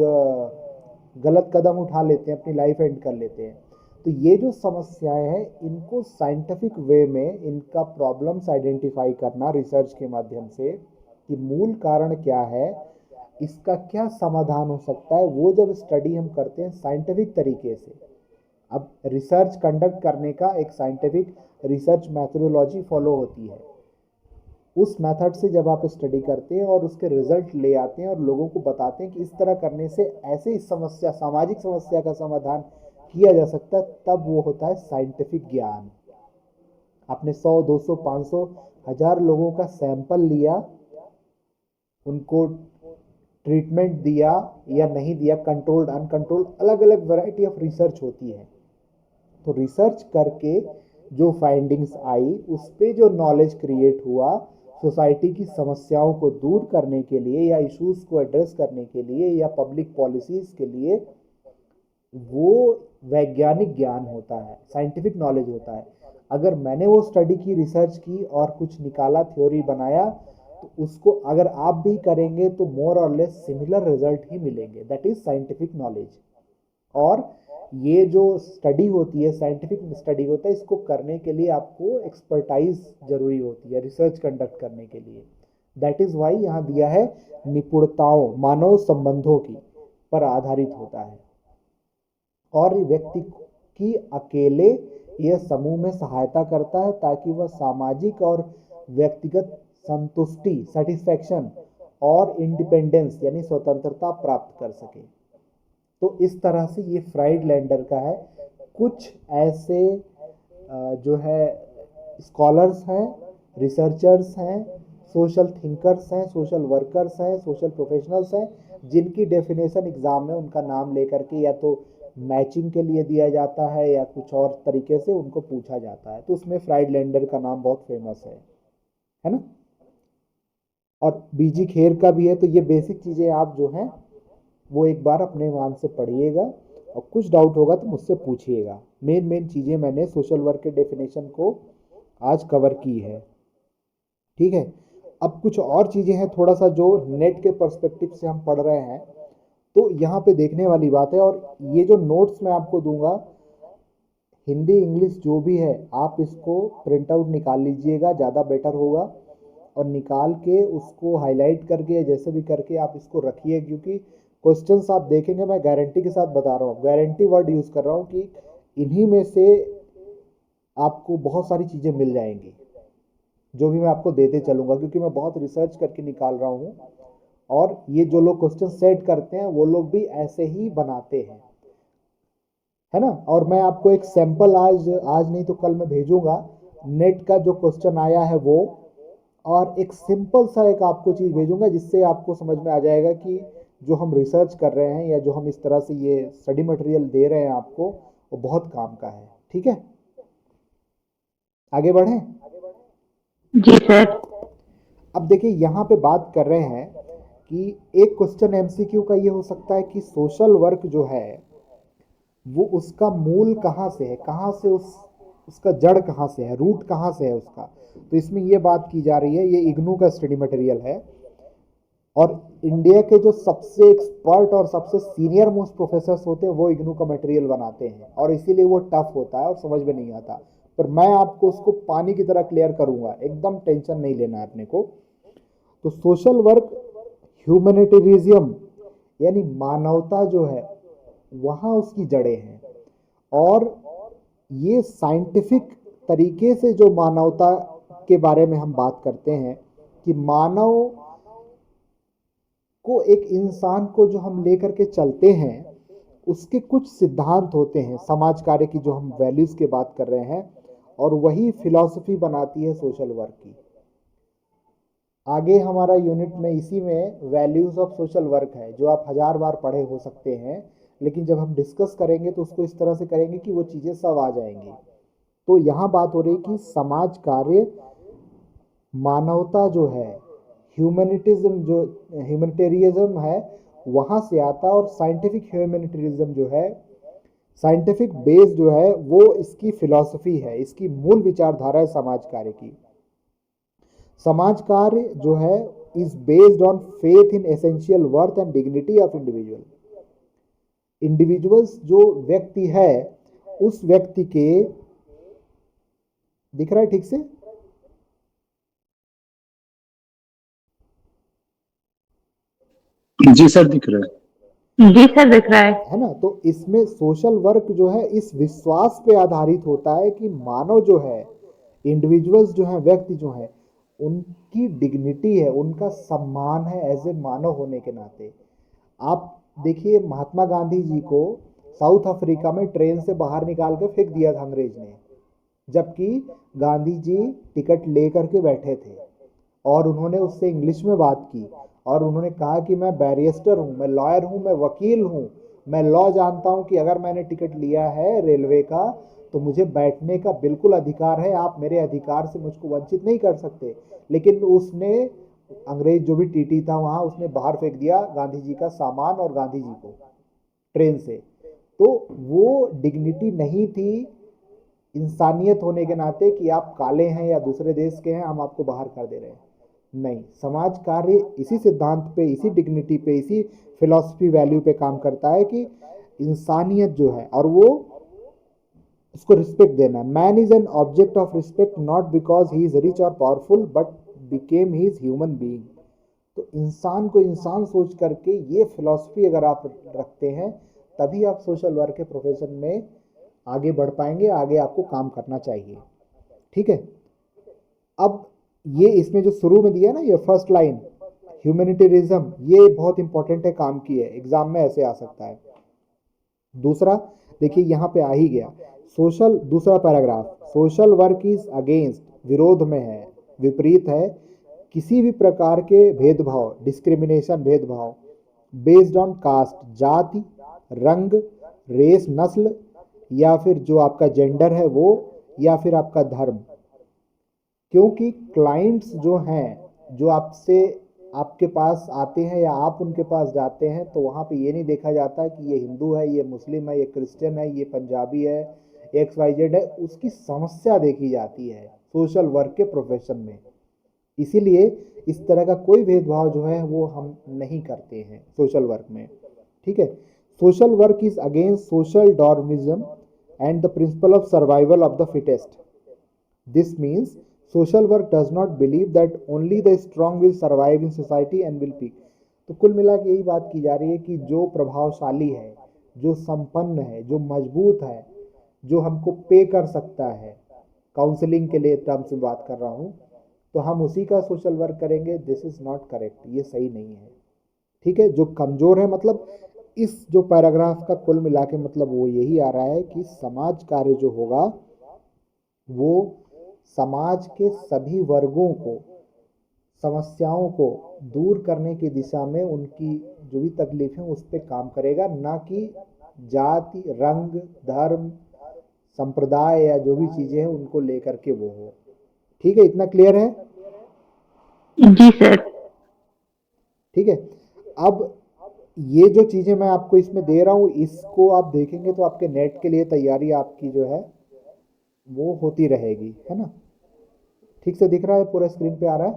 गलत कदम उठा लेते हैं, अपनी लाइफ एंड कर लेते हैं। तो ये जो समस्याएं हैं इनको साइंटिफिक वे में इनका प्रॉब्लम्स आइडेंटिफाई करना रिसर्च के माध्यम से, कि मूल कारण क्या है, इसका क्या समाधान हो सकता है, वो जब स्टडी हम करते हैं साइंटिफिक तरीके से। अब रिसर्च कंडक्ट करने का एक साइंटिफिक रिसर्च मैथोडोलॉजी फॉलो होती है। उस मेथड से जब आप स्टडी करते हैं और उसके रिजल्ट ले आते हैं और लोगों को बताते हैं कि इस तरह करने से ऐसे इस समस्या, सामाजिक समस्या का समाधान किया जा सकता है, तब वो होता है साइंटिफिक ज्ञान। आपने 100, 200, 500, 1000 लोगों का सैंपल लिया, उनको ट्रीटमेंट दिया या नहीं दिया, कंट्रोल्ड, अनकंट्रोल्ड, अलग अलग वैरायटी ऑफ रिसर्च होती है। तो रिसर्च करके जो फाइंडिंग्स आई, उस पे जो नॉलेज क्रिएट हुआ, सोसाइटी की समस्याओं को दूर करने के लिए, या इश्यूज को एड्रेस करने के लिए, या पब्लिक पॉलिसीज के लिए, वो वैज्ञानिक ज्ञान होता है, साइंटिफिक नॉलेज होता है। अगर मैंने वो स्टडी की, रिसर्च की और कुछ निकाला, थ्योरी बनाया, तो उसको अगर आप भी करेंगे तो मोर और लेस सिमिलर रिजल्ट ही मिलेंगे। That is scientific knowledge. और ये जो स्टडी होती है, साइंटिफिक स्टडी होता है, इसको करने के लिए आपको एक्सपर्टाइज जरूरी होती है, रिसर्च कंडक्ट करने के लिए। दैट इज वाई यहाँ दिया है निपुणताओं, मानव संबंधों की पर आधारित होता है, और व्यक्ति की अकेले यह समूह में सहायता करता है ताकि वह सामाजिक और व्यक्तिगत संतुष्टि, सेटिस्फैक्शन और इंडिपेंडेंस यानी स्वतंत्रता प्राप्त कर सके। तो इस तरह से ये फ्राइड लैंडर का है। कुछ ऐसे जो है स्कॉलर्स हैं, रिसर्चर्स हैं, सोशल थिंकर्स हैं, सोशल वर्कर्स हैं, सोशल प्रोफेशनल्स हैं, जिनकी डेफिनेशन एग्जाम में उनका नाम लेकर के या तो मैचिंग के लिए दिया जाता है या कुछ और तरीके से उनको पूछा जाता है। तो उसमें फ्राइड लैंडर का नाम बहुत फेमस है ना। और बीजी खेर का भी है। तो ये बेसिक चीज़ें आप जो हैं वो एक बार अपने मान से पढ़िएगा, और कुछ डाउट होगा तो मुझसे पूछिएगा। मेन चीज़ें मैंने सोशल वर्क के डेफिनेशन को आज कवर की है, ठीक है। अब कुछ और चीज़ें हैं थोड़ा सा जो नेट के पर्सपेक्टिव से हम पढ़ रहे हैं, तो यहाँ पे देखने वाली बात है। और ये जो नोट्स मैं आपको दूंगा, हिंदी इंग्लिश जो भी है, आप इसको प्रिंट आउट निकाल लीजिएगा, ज़्यादा बेटर होगा। और निकाल के उसको हाईलाइट करके जैसे भी करके आप इसको रखिए, क्योंकि क्वेश्चंस आप देखेंगे, मैं गारंटी के साथ बता रहा हूँ, गारंटी वर्ड यूज़ कर रहा हूँ, कि इन्हीं में से आपको बहुत सारी चीज़ें मिल जाएंगी जो भी मैं आपको देते चलूँगा, क्योंकि मैं बहुत रिसर्च करके निकाल रहा हूँ। और ये जो लोग क्वेश्चन सेट करते हैं वो लोग भी ऐसे ही बनाते हैं, है ना। और मैं आपको एक सैंपल आज नहीं तो कल मैं भेजूंगा, नेट का जो क्वेश्चन आया है वो, और एक सिंपल सा एक आपको चीज़ भेजूंगा जिससे आपको समझ में आ जाएगा कि जो हम रिसर्च कर रहे हैं या जो हम इस तरह से ये स्टडी मटेरियल दे रहे हैं आपको, वो बहुत काम का है, ठीक है। आगे बढ़ें। जी सर। अब देखिए यहाँ पे बात कर रहे हैं कि एक क्वेश्चन एमसीक्यू का ये हो सकता है कि सोशल वर्क जो है वो उसका मूल कहाँ से है, कहाँ से उसका जड़ कहाँ से है, रूट कहाँ से है उसका। तो इसमें ये बात की जा रही है, ये इग्नू का स्टडी मटेरियल है, और इंडिया के जो सबसे एक्सपर्ट और सबसे सीनियर मोस्ट प्रोफेसर्स होते हैं वो इग्नू का मटेरियल बनाते हैं, और इसीलिए वो टफ होता है और समझ में नहीं आता। पर मैं आपको उसको पानी की तरह क्लियर करूंगा, एकदम टेंशन नहीं लेना है अपने को। तो सोशल वर्क, ह्यूमैनिटेरिज्म यानी मानवता जो है वहाँ उसकी जड़ें हैं। और ये साइंटिफिक तरीके से जो मानवता के बारे में हम बात करते हैं कि मानव को, एक इंसान को जो हम लेकर के चलते हैं उसके कुछ सिद्धांत होते हैं समाज कार्य की, जो हम वैल्यूज की बात कर रहे हैं, और वही फिलॉसफी बनाती है सोशल वर्क की। आगे हमारा यूनिट में इसी में वैल्यूज ऑफ सोशल वर्क है, जो आप 1000 बार पढ़े हो सकते हैं, लेकिन जब हम डिस्कस करेंगे तो उसको इस तरह से करेंगे कि वो चीज़ें सब आ जाएंगी। तो यहाँ बात हो रही कि समाज कार्य, मानवता जो है, ह्यूमैनिटिज्म जो ह्यूमैनिटेरियज्म है वहाँ से आता है, और साइंटिफिक ह्यूमैनिटेरिज्म जो है, साइंटिफिक बेस जो है वो इसकी फिलॉसफी है, इसकी मूल विचारधारा है समाज कार्य की। समाज कार्य जो है is based on faith in essential worth and dignity of individual. Individuals जो व्यक्ति है उस व्यक्ति के, दिख रहा है ठीक से? जी सर, दिख रहा है। जी सर, दिख रहा है ना? तो इसमें सोशल वर्क जो है इस विश्वास पे आधारित होता है कि मानव जो है, इंडिविजुअल्स जो है, व्यक्ति जो है, उनकी डिग्निटी है, उनका सम्मान है एज ए मानव होने के नाते। आप देखिए महात्मा गांधी जी को साउथ अफ्रीका में ट्रेन से बाहर निकाल के फेंक दिया था अंग्रेज ने, जबकि गांधी जी टिकट लेकर के बैठे थे और उन्होंने उससे इंग्लिश में बात की, और उन्होंने कहा कि मैं बैरिस्टर हूँ, मैं लॉयर हूँ, मैं वकील हूँ, मैं लॉ जानता हूँ कि अगर मैंने टिकट लिया है रेलवे का तो मुझे बैठने का बिल्कुल अधिकार है, आप मेरे अधिकार से मुझको वंचित नहीं कर सकते। लेकिन उसने, अंग्रेज जो भी टीटी था वहाँ, उसने बाहर फेंक दिया गांधी जी का सामान और गांधी जी को ट्रेन से। तो वो डिग्निटी नहीं थी इंसानियत होने के नाते कि आप काले हैं या दूसरे देश के हैं, हम आपको बाहर कर दे रहे हैं। नहीं, समाज कार्य इसी सिद्धांत पे, इसी डिग्निटी पे, इसी फिलॉसफी वैल्यू पे काम करता है कि इंसानियत जो है, और वो उसको रिस्पेक्ट देना है। Man is an object of respect not because he is rich और powerful but became he is human being. तो इंसान को इंसान सोच करके ये फिलॉसफी अगर आप रखते हैं तभी आप सोशल वर्क के प्रोफेशन में आगे बढ़ पाएंगे, आगे आपको काम करना चाहिए। ठीक है? अब ये इसमें जो शुरू में दिया ना, ये फर्स्ट लाइन ह्यूमैनिटेरिज्म, ये बहुत इंपॉर्टेंट है, काम की है, एग्जाम में ऐसे आ सकता है। दूसरा देखिए यहाँ पे आ ही गया, सोशल, दूसरा paragraph, social work is against, विरोध में है, विपरीत है किसी भी प्रकार के भेदभाव, डिस्क्रिमिनेशन, भेदभाव बेस्ड ऑन कास्ट, जाति, रंग, रेस, नस्ल, या फिर जो आपका जेंडर है वो, या फिर आपका धर्म। क्योंकि क्लाइंट्स जो हैं, जो आपसे, आपके पास आते हैं या आप उनके पास जाते हैं, तो वहाँ पे ये नहीं देखा जाता कि ये हिंदू है, ये मुस्लिम है, ये क्रिश्चियन है, ये पंजाबी है, XYZ है, उसकी समस्या देखी जाती है सोशल वर्क के प्रोफेशन में। इसीलिए इस तरह का कोई भेदभाव जो है वो हम नहीं करते हैं सोशल वर्क में। ठीक है? Social work is against social Darwinism and the principle of survival of the fittest. This means social work does not believe that only the strong will survive in society and will peak। तो कुल मिला के यही बात की जा रही है कि जो प्रभावशाली है, जो संपन्न है, जो मजबूत है, जो हमको पे कर सकता है, काउंसलिंग के लिए टर्म्स में बात कर रहा हूँ, तो हम उसी का सोशल वर्क करेंगे। दिस इज नॉट करेक्ट, ये सही नहीं है। ठीक है? जो कमजोर है, मतलब इस जो पैराग्राफ का कुल मिला के मतलब वो यही आ रहा है कि समाज कार्य जो होगा वो समाज के सभी वर्गों को, समस्याओं को दूर करने की दिशा में उनकी जो भी तकलीफ है उस पर काम करेगा, ना कि जाति, रंग, धर्म, संप्रदाय या जो भी चीजें हैं उनको लेकर के वो हो। ठीक है? इतना क्लियर है? जी सर। ठीक है? अब ये जो चीजें मैं आपको इसमें दे रहा हूँ, इसको आप देखेंगे तो आपके नेट के लिए तैयारी आपकी जो है वो होती रहेगी, है ना? ठीक से दिख रहा है? पूरा स्क्रीन पे आ रहा है?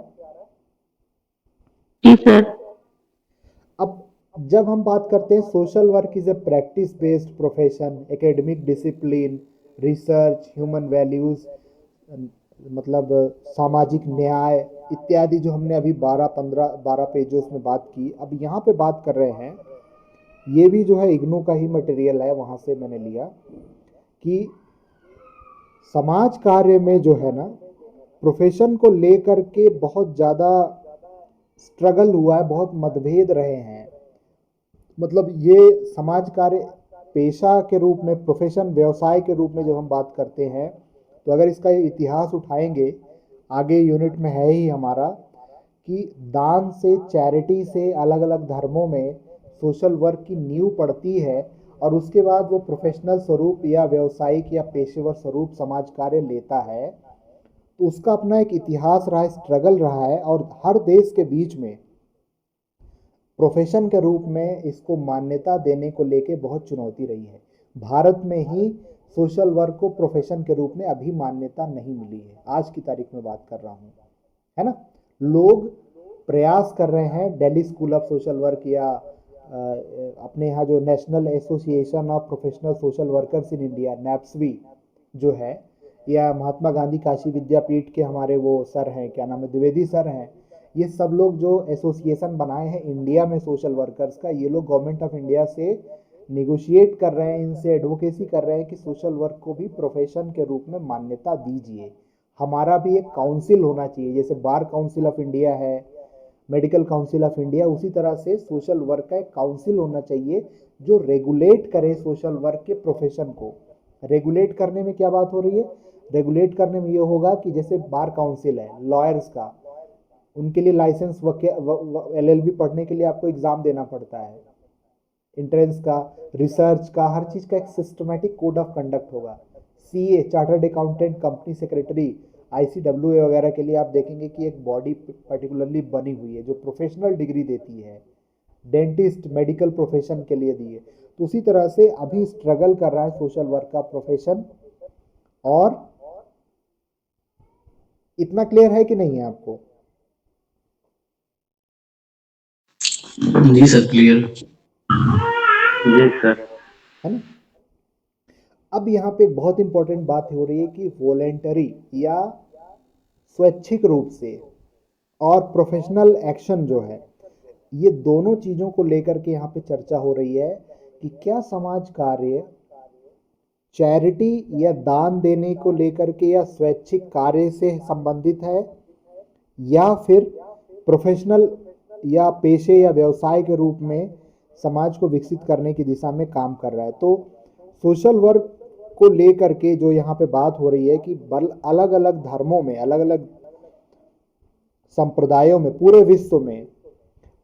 जी सर। जब हम बात करते हैं social work is a practice based profession, academic discipline, research, human values, मतलब सामाजिक न्याय इत्यादि, जो हमने अभी 12 पेजों में बात की, अब यहाँ पे बात कर रहे हैं, ये भी जो है इग्नू का ही मटेरियल है, वहाँ से मैंने लिया, कि समाज कार्य में जो है ना प्रोफेशन को लेकर के बहुत ज़्यादा स्ट्रगल हुआ है, बहुत मतभेद रहे हैं। मतलब ये समाज कार्य पेशा के रूप में, प्रोफेशन व्यवसाय के रूप में जब हम बात करते हैं, तो अगर इसका इतिहास उठाएंगे, आगे यूनिट में है ही हमारा, कि दान से, चैरिटी से अलग अलग धर्मों में सोशल वर्क की नींव पड़ती है, और उसके बाद वो प्रोफेशनल स्वरूप या व्यावसायिक या पेशेवर स्वरूप समाज कार्य लेता है। तो उसका अपना एक इतिहास रहा है, स्ट्रगल रहा है, और हर देश के बीच में प्रोफेशन के रूप में इसको मान्यता देने को लेके बहुत चुनौती रही है। भारत में ही सोशल वर्क को प्रोफेशन के रूप में अभी मान्यता नहीं मिली है, आज की तारीख में बात कर रहा हूँ, है ना। लोग प्रयास कर रहे हैं, Delhi school of social work या अपने यहाँ जो national association of professional social workers in India, NAPSWI जो है, या महात्मा गांधी काशी विद्यापीठ के हमारे वो सर हैं, क्या नाम है, द्विवेदी सर हैं, ये सब लोग जो एसोसिएशन बनाए हैं इंडिया में सोशल वर्कर्स का, ये लोग गवर्नमेंट ऑफ इंडिया से निगोशिएट कर रहे हैं, इनसे एडवोकेसी कर रहे हैं कि सोशल वर्क को भी प्रोफेशन के रूप में मान्यता दीजिए। हमारा भी एक काउंसिल होना चाहिए, जैसे बार काउंसिल ऑफ इंडिया है, मेडिकल काउंसिल ऑफ इंडिया, उसी तरह से सोशल वर्क का एक काउंसिल होना चाहिए जो रेगुलेट करे सोशल वर्क के प्रोफेशन को। रेगुलेट करने में क्या बात हो रही है? रेगुलेट करने में ये होगा कि जैसे बार काउंसिल है लॉयर्स का, उनके लिए लाइसेंस एलएलबी पढ़ने के लिए आपको एग्ज़ाम देना पड़ता है, इंट्रेंस का, रिसर्च का, हर चीज़ का एक सिस्टमेटिक कोड ऑफ कंडक्ट होगा। CA, chartered accountant, company secretary, ICWA वगैरह के लिए आप देखेंगे कि एक बॉडी पर्टिकुलरली बनी हुई है जो प्रोफेशनल डिग्री देती है। डेंटिस्ट मेडिकल प्रोफेशन के लिए दी है। तो उसी तरह से अभी स्ट्रगल कर रहा है सोशल वर्क का प्रोफेशन। और इतना क्लियर है कि नहीं है आपको? जी सर, क्लियर। जी सर। है ना। अब यहाँ पे एक बहुत इंपॉर्टेंट बात हो रही है कि वॉलेंटरी या स्वैच्छिक रूप से और प्रोफेशनल एक्शन जो है, ये दोनों चीज़ों को लेकर के यहाँ पे चर्चा हो रही है कि क्या समाज कार्य चैरिटी या दान देने को लेकर के या स्वैच्छिक कार्य से संबंधित है, या फिर प्रोफेशनल या पेशे या व्यवसाय के रूप में समाज को विकसित करने की दिशा में काम कर रहा है। तो सोशल वर्क को लेकर के जो यहाँ पे बात हो रही है कि अलग अलग धर्मों में, अलग अलग संप्रदायों में, पूरे विश्व में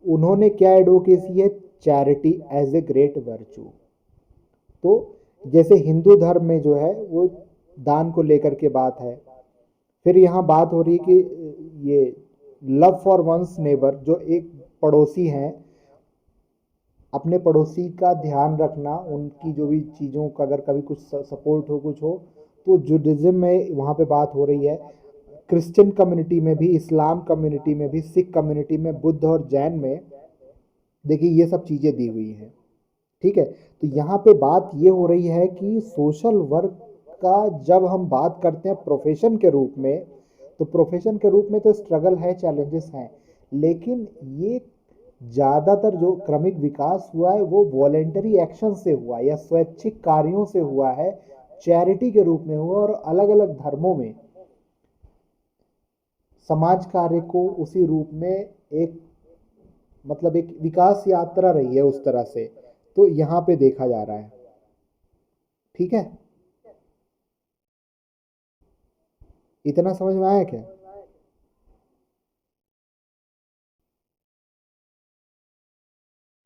उन्होंने क्या एडवोकेसी है? Charity as a great virtue. तो जैसे हिंदू धर्म में जो है वो दान को लेकर के बात है। फिर यहाँ बात हो रही है कि ये लव फॉर वंस नेबर, जो एक पड़ोसी हैं, अपने पड़ोसी का ध्यान रखना, उनकी जो भी चीज़ों का अगर कभी कुछ सपोर्ट हो, कुछ हो, तो जुडिज्म में वहाँ पे बात हो रही है। क्रिश्चियन कम्युनिटी में भी, इस्लाम कम्युनिटी में भी, सिख कम्युनिटी में, बुद्ध और जैन में, देखिए ये सब चीज़ें दी हुई हैं। ठीक है। तो यहाँ पे बात ये हो रही है कि सोशल वर्क का जब हम बात करते हैं प्रोफेशन के रूप में, तो प्रोफेशन के रूप में तो स्ट्रगल है, चैलेंजेस हैं, लेकिन ये ज़्यादातर जो क्रमिक विकास हुआ है वो वॉलेंटरी एक्शन से हुआ है या स्वैच्छिक कार्यों से हुआ है, चैरिटी के रूप में हुआ। और अलग अलग धर्मों में समाज कार्य को उसी रूप में एक, मतलब एक विकास यात्रा रही है उस तरह से। तो यहाँ पे देखा जा रहा है। ठीक है, इतना समझ में आया क्या?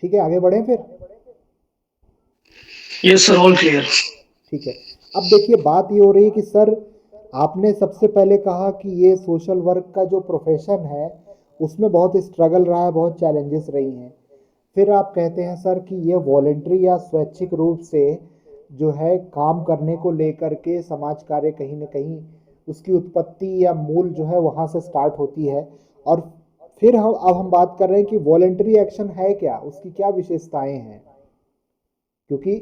ठीक है, आगे बढ़ें फिर। Yes sir, all clear. ठीक है। अब देखिए बात ये हो रही है कि सर आपने सबसे पहले कहा कि ये सोशल वर्क का जो प्रोफेशन है उसमें बहुत स्ट्रगल रहा है, बहुत चैलेंजेस रही हैं। फिर आप कहते हैं सर कि ये वॉलेंट्री या स्वैच्छिक रूप से जो है काम करने को लेकर के समाज कार्य कहीं ना कहीं उसकी उत्पत्ति या मूल जो है वहाँ से स्टार्ट होती है, और फिर अब हम बात कर रहे हैं कि वॉलेंटरी एक्शन है क्या, उसकी क्या विशेषताएं हैं, क्योंकि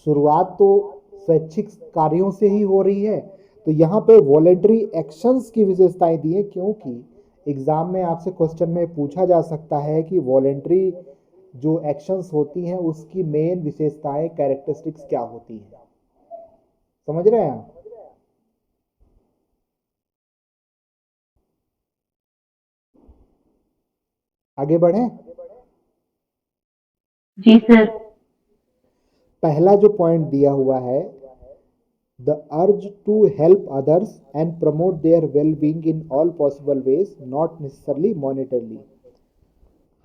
शुरुआत तो स्वैच्छिक कार्यों से ही हो रही है। तो यहाँ पे वॉलेंटरी एक्शंस की विशेषताएं दी है, क्योंकि एग्जाम में आपसे क्वेश्चन में पूछा जा सकता है कि वॉलेंटरी जो एक्शंस होती हैं उसकी मेन विशेषताएं, कैरेक्टरिस्टिक्स क्या होती हैं। समझ रहे हैं आप? आगे बढ़ें। जी सर। पहला जो पॉइंट दिया हुआ है, the urge to help others and promote their well being in all possible ways, not necessarily monetarily.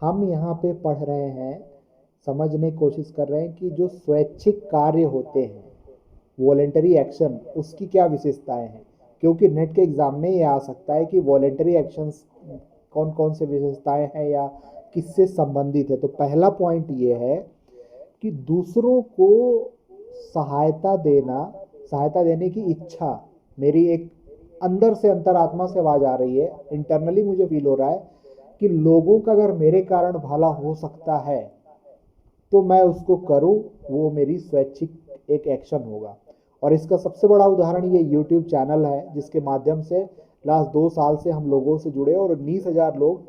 हम यहाँ पे पढ़ रहे हैं, समझने की कोशिश कर रहे हैं कि जो स्वैच्छिक कार्य होते हैं, वॉलेंटरी एक्शन, उसकी क्या विशेषताएं हैं, क्योंकि नेट के एग्जाम में ये आ सकता है कि वॉलेंटरी एक्शंस कौन कौन से विशेषताएं हैं या किससे संबंधित है। तो पहला पॉइंट ये है कि दूसरों को सहायता देने की इच्छा, मेरी एक अंदर से अंतरात्मा से आवाज आ रही है, इंटरनली मुझे फील हो रहा है कि लोगों का अगर मेरे कारण भला हो सकता है तो मैं उसको करूं, वो मेरी स्वैच्छिक एक एक्शन होगा। और इसका सबसे बड़ा उदाहरण ये यूट्यूब चैनल है, जिसके माध्यम से लास्ट 2 साल से हम लोगों से जुड़े और 19,000 लोग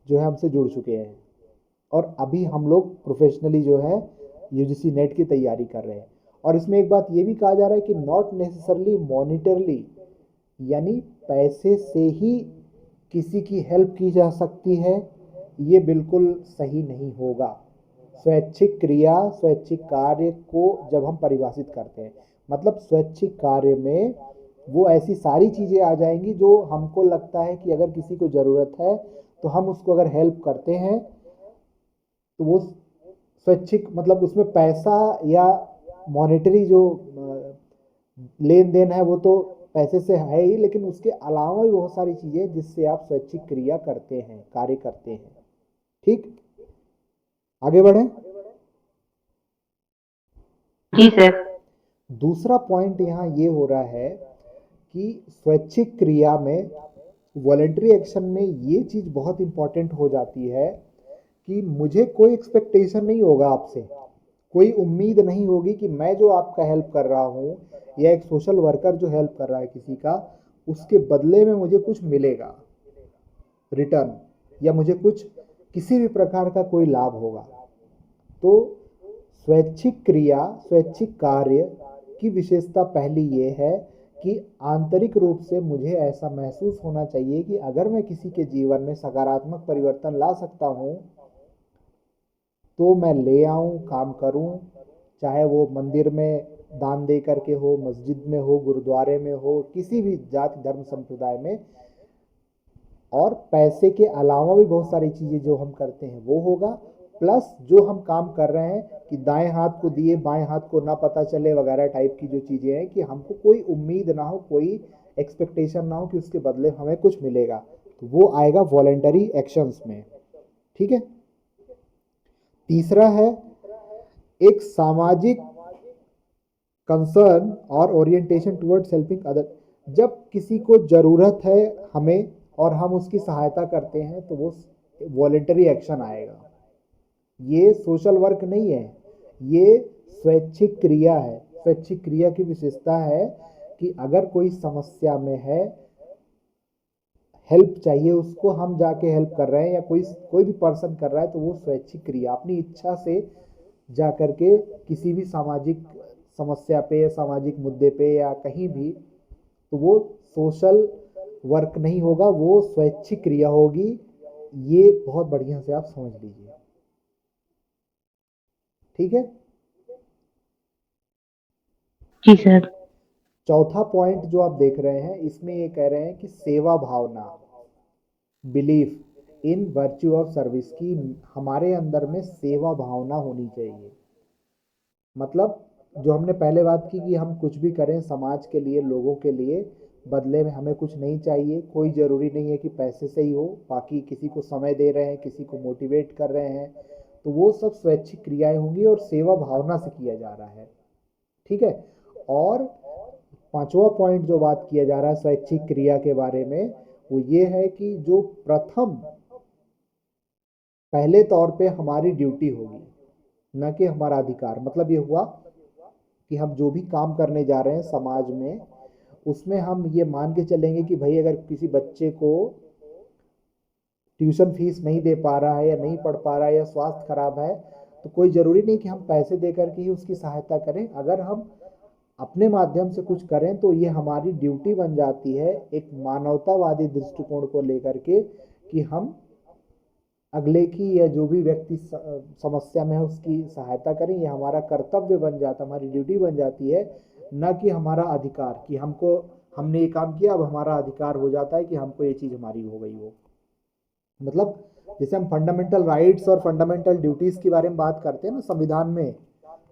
जो है हमसे जुड़ चुके हैं। और अभी हम लोग प्रोफेशनली जो है यूजीसी नेट की तैयारी कर रहे हैं। और इसमें एक बात ये भी कहा जा रहा है कि नॉट नेसेसरली मॉनिटरली, यानी पैसे से ही किसी की हेल्प की जा सकती है, ये बिल्कुल सही नहीं होगा। स्वैच्छिक क्रिया, स्वैच्छिक कार्य को जब हम परिभाषित करते हैं, मतलब स्वैच्छिक कार्य में वो ऐसी सारी चीज़ें आ जाएंगी जो हमको लगता है कि अगर किसी को ज़रूरत है तो हम उसको अगर हेल्प करते हैं तो वो स्वैच्छिक, मतलब उसमें पैसा या मॉनेटरी जो लेन देन है वो तो पैसे से है ही, लेकिन उसके अलावा भी बहुत सारी चीज़ें जिससे आप स्वैच्छिक क्रिया करते हैं, कार्य करते हैं। ठीक, आगे बढ़ें। जी सर। दूसरा पॉइंट यहाँ ये हो रहा है कि स्वैच्छिक क्रिया में, वॉलेंटरी एक्शन में ये चीज़ बहुत इंपॉर्टेंट हो जाती है कि मुझे कोई एक्सपेक्टेशन नहीं होगा आपसे, कोई उम्मीद नहीं होगी कि मैं जो आपका हेल्प कर रहा हूँ या एक सोशल वर्कर जो हेल्प कर रहा है किसी का, उसके बदले में मुझे कुछ मिलेगा रिटर्न, या मुझे कुछ किसी भी प्रकार का कोई लाभ होगा। तो स्वैच्छिक क्रिया, स्वैच्छिक कार्य की विशेषता पहली ये है कि आंतरिक रूप से मुझे ऐसा महसूस होना चाहिए कि अगर मैं किसी के जीवन में सकारात्मक परिवर्तन ला सकता हूँ तो मैं ले आऊँ, काम करूँ, चाहे वो मंदिर में दान दे करके हो, मस्जिद में हो, गुरुद्वारे में हो, किसी भी जाति धर्म संप्रदाय में। और पैसे के अलावा भी बहुत सारी चीज़ें जो हम करते हैं वो होगा, प्लस जो हम काम कर रहे हैं कि दाएं हाथ को दिए बाएं हाथ को ना पता चले वगैरह टाइप की जो चीज़ें हैं, कि हमको कोई उम्मीद ना हो, कोई एक्सपेक्टेशन ना हो कि उसके बदले हमें कुछ मिलेगा, तो वो आएगा वॉलेंटरी एक्शंस में। ठीक है। तीसरा है एक सामाजिक कंसर्न और ओरिएंटेशन टुवर्ड्स हेल्पिंग अदर। जब किसी को ज़रूरत है हमें और हम उसकी सहायता करते हैं तो वो वॉलेंटरी एक्शन आएगा। ये सोशल वर्क नहीं है, ये स्वैच्छिक क्रिया है। स्वैच्छिक क्रिया की विशेषता है कि अगर कोई समस्या में है, हेल्प चाहिए उसको, हम जाके हेल्प कर रहे हैं या कोई भी पर्सन कर रहा है, तो वो स्वैच्छिक क्रिया, अपनी इच्छा से जा करके किसी भी सामाजिक समस्या पे या सामाजिक मुद्दे पे या कहीं भी, तो वो सोशल वर्क नहीं होगा, वो स्वैच्छिक क्रिया होगी। ये बहुत बढ़िया से आप समझ लीजिए। ठीक है। जी सर। चौथा पॉइंट जो आप देख रहे हैं, इसमें ये कह रहे हैं कि सेवा भावना, belief in virtue of service, की हमारे अंदर में सेवा भावना होनी चाहिए। मतलब जो हमने पहले बात की कि हम कुछ भी करें समाज के लिए, लोगों के लिए, बदले में हमें कुछ नहीं चाहिए। कोई ज़रूरी नहीं है कि पैसे से ही हो, बाकी किसी को समय दे रहे हैं, किसी को मोटिवेट कर रहे हैं, तो वो सब स्वैच्छिक क्रियाएं होंगी और सेवा भावना से किया जा रहा है। ठीक है। और पांचवा पॉइंट जो बात किया जा रहा है स्वैच्छिक क्रिया के बारे में, वो ये है कि जो प्रथम पहले तौर पे हमारी ड्यूटी होगी, न कि हमारा अधिकार। मतलब ये हुआ कि हम जो भी काम करने जा रहे हैं समाज में, उसमें हम ये मान के चलेंगे कि भाई अगर किसी बच्चे को ट्यूशन फीस नहीं दे पा रहा है या नहीं पढ़ पा रहा है या स्वास्थ्य खराब है, तो कोई ज़रूरी नहीं कि हम पैसे दे करके ही उसकी सहायता करें। अगर हम अपने माध्यम से कुछ करें तो ये हमारी ड्यूटी बन जाती है, एक मानवतावादी दृष्टिकोण को लेकर के, कि हम अगले की या जो भी व्यक्ति समस्या में है उसकी सहायता करें। ये हमारा कर्तव्य बन जाता, हमारी ड्यूटी बन जाती है, न कि हमारा अधिकार, कि हमने ये काम किया अब हमारा अधिकार हो जाता है कि हमको ये चीज़ हमारी हो गई हो। मतलब जैसे हम फंडामेंटल राइट्स और फंडामेंटल ड्यूटीज़ के बारे में बात करते हैं ना संविधान में,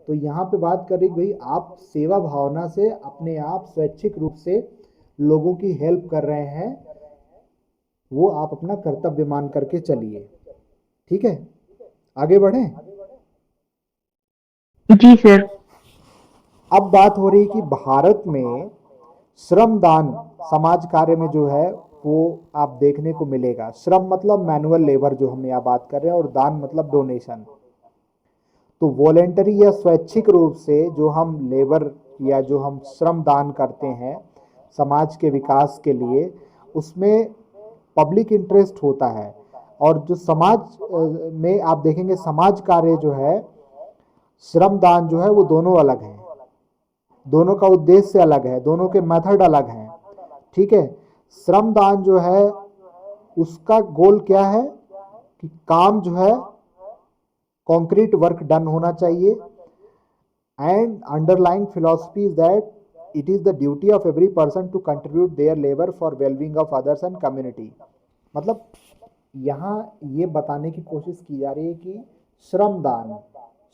तो यहाँ पे बात कर रही भाई आप सेवा भावना से अपने आप स्वैच्छिक रूप से लोगों की हेल्प कर रहे हैं, वो आप अपना कर्तव्य मान करके चलिए। ठीक है, आगे बढ़ें। जी सर। अब बात हो रही कि भारत में श्रमदान समाज कार्य में जो है वो आप देखने को मिलेगा। श्रम मतलब मैनुअल लेबर जो हम यहाँ बात कर रहे हैं, और दान मतलब डोनेशन। तो वॉलेंटरी या स्वैच्छिक रूप से जो हम लेबर या जो हम श्रम दान करते हैं समाज के विकास के लिए, उसमें पब्लिक इंटरेस्ट होता है। और जो समाज में आप देखेंगे समाज कार्य जो है, श्रम दान जो है वो दोनों अलग हैं, दोनों का उद्देश्य अलग है, दोनों के मेथड अलग हैं। ठीक है, श्रम दान जो है उसका गोल क्या है कि काम जो है कॉन्क्रीट वर्क डन होना चाहिए, and underlying philosophy is that it is the duty of every person to contribute their labour for wellbeing of others and community. मतलब यहाँ ये बताने की कोशिश की जा रही है कि श्रमदान,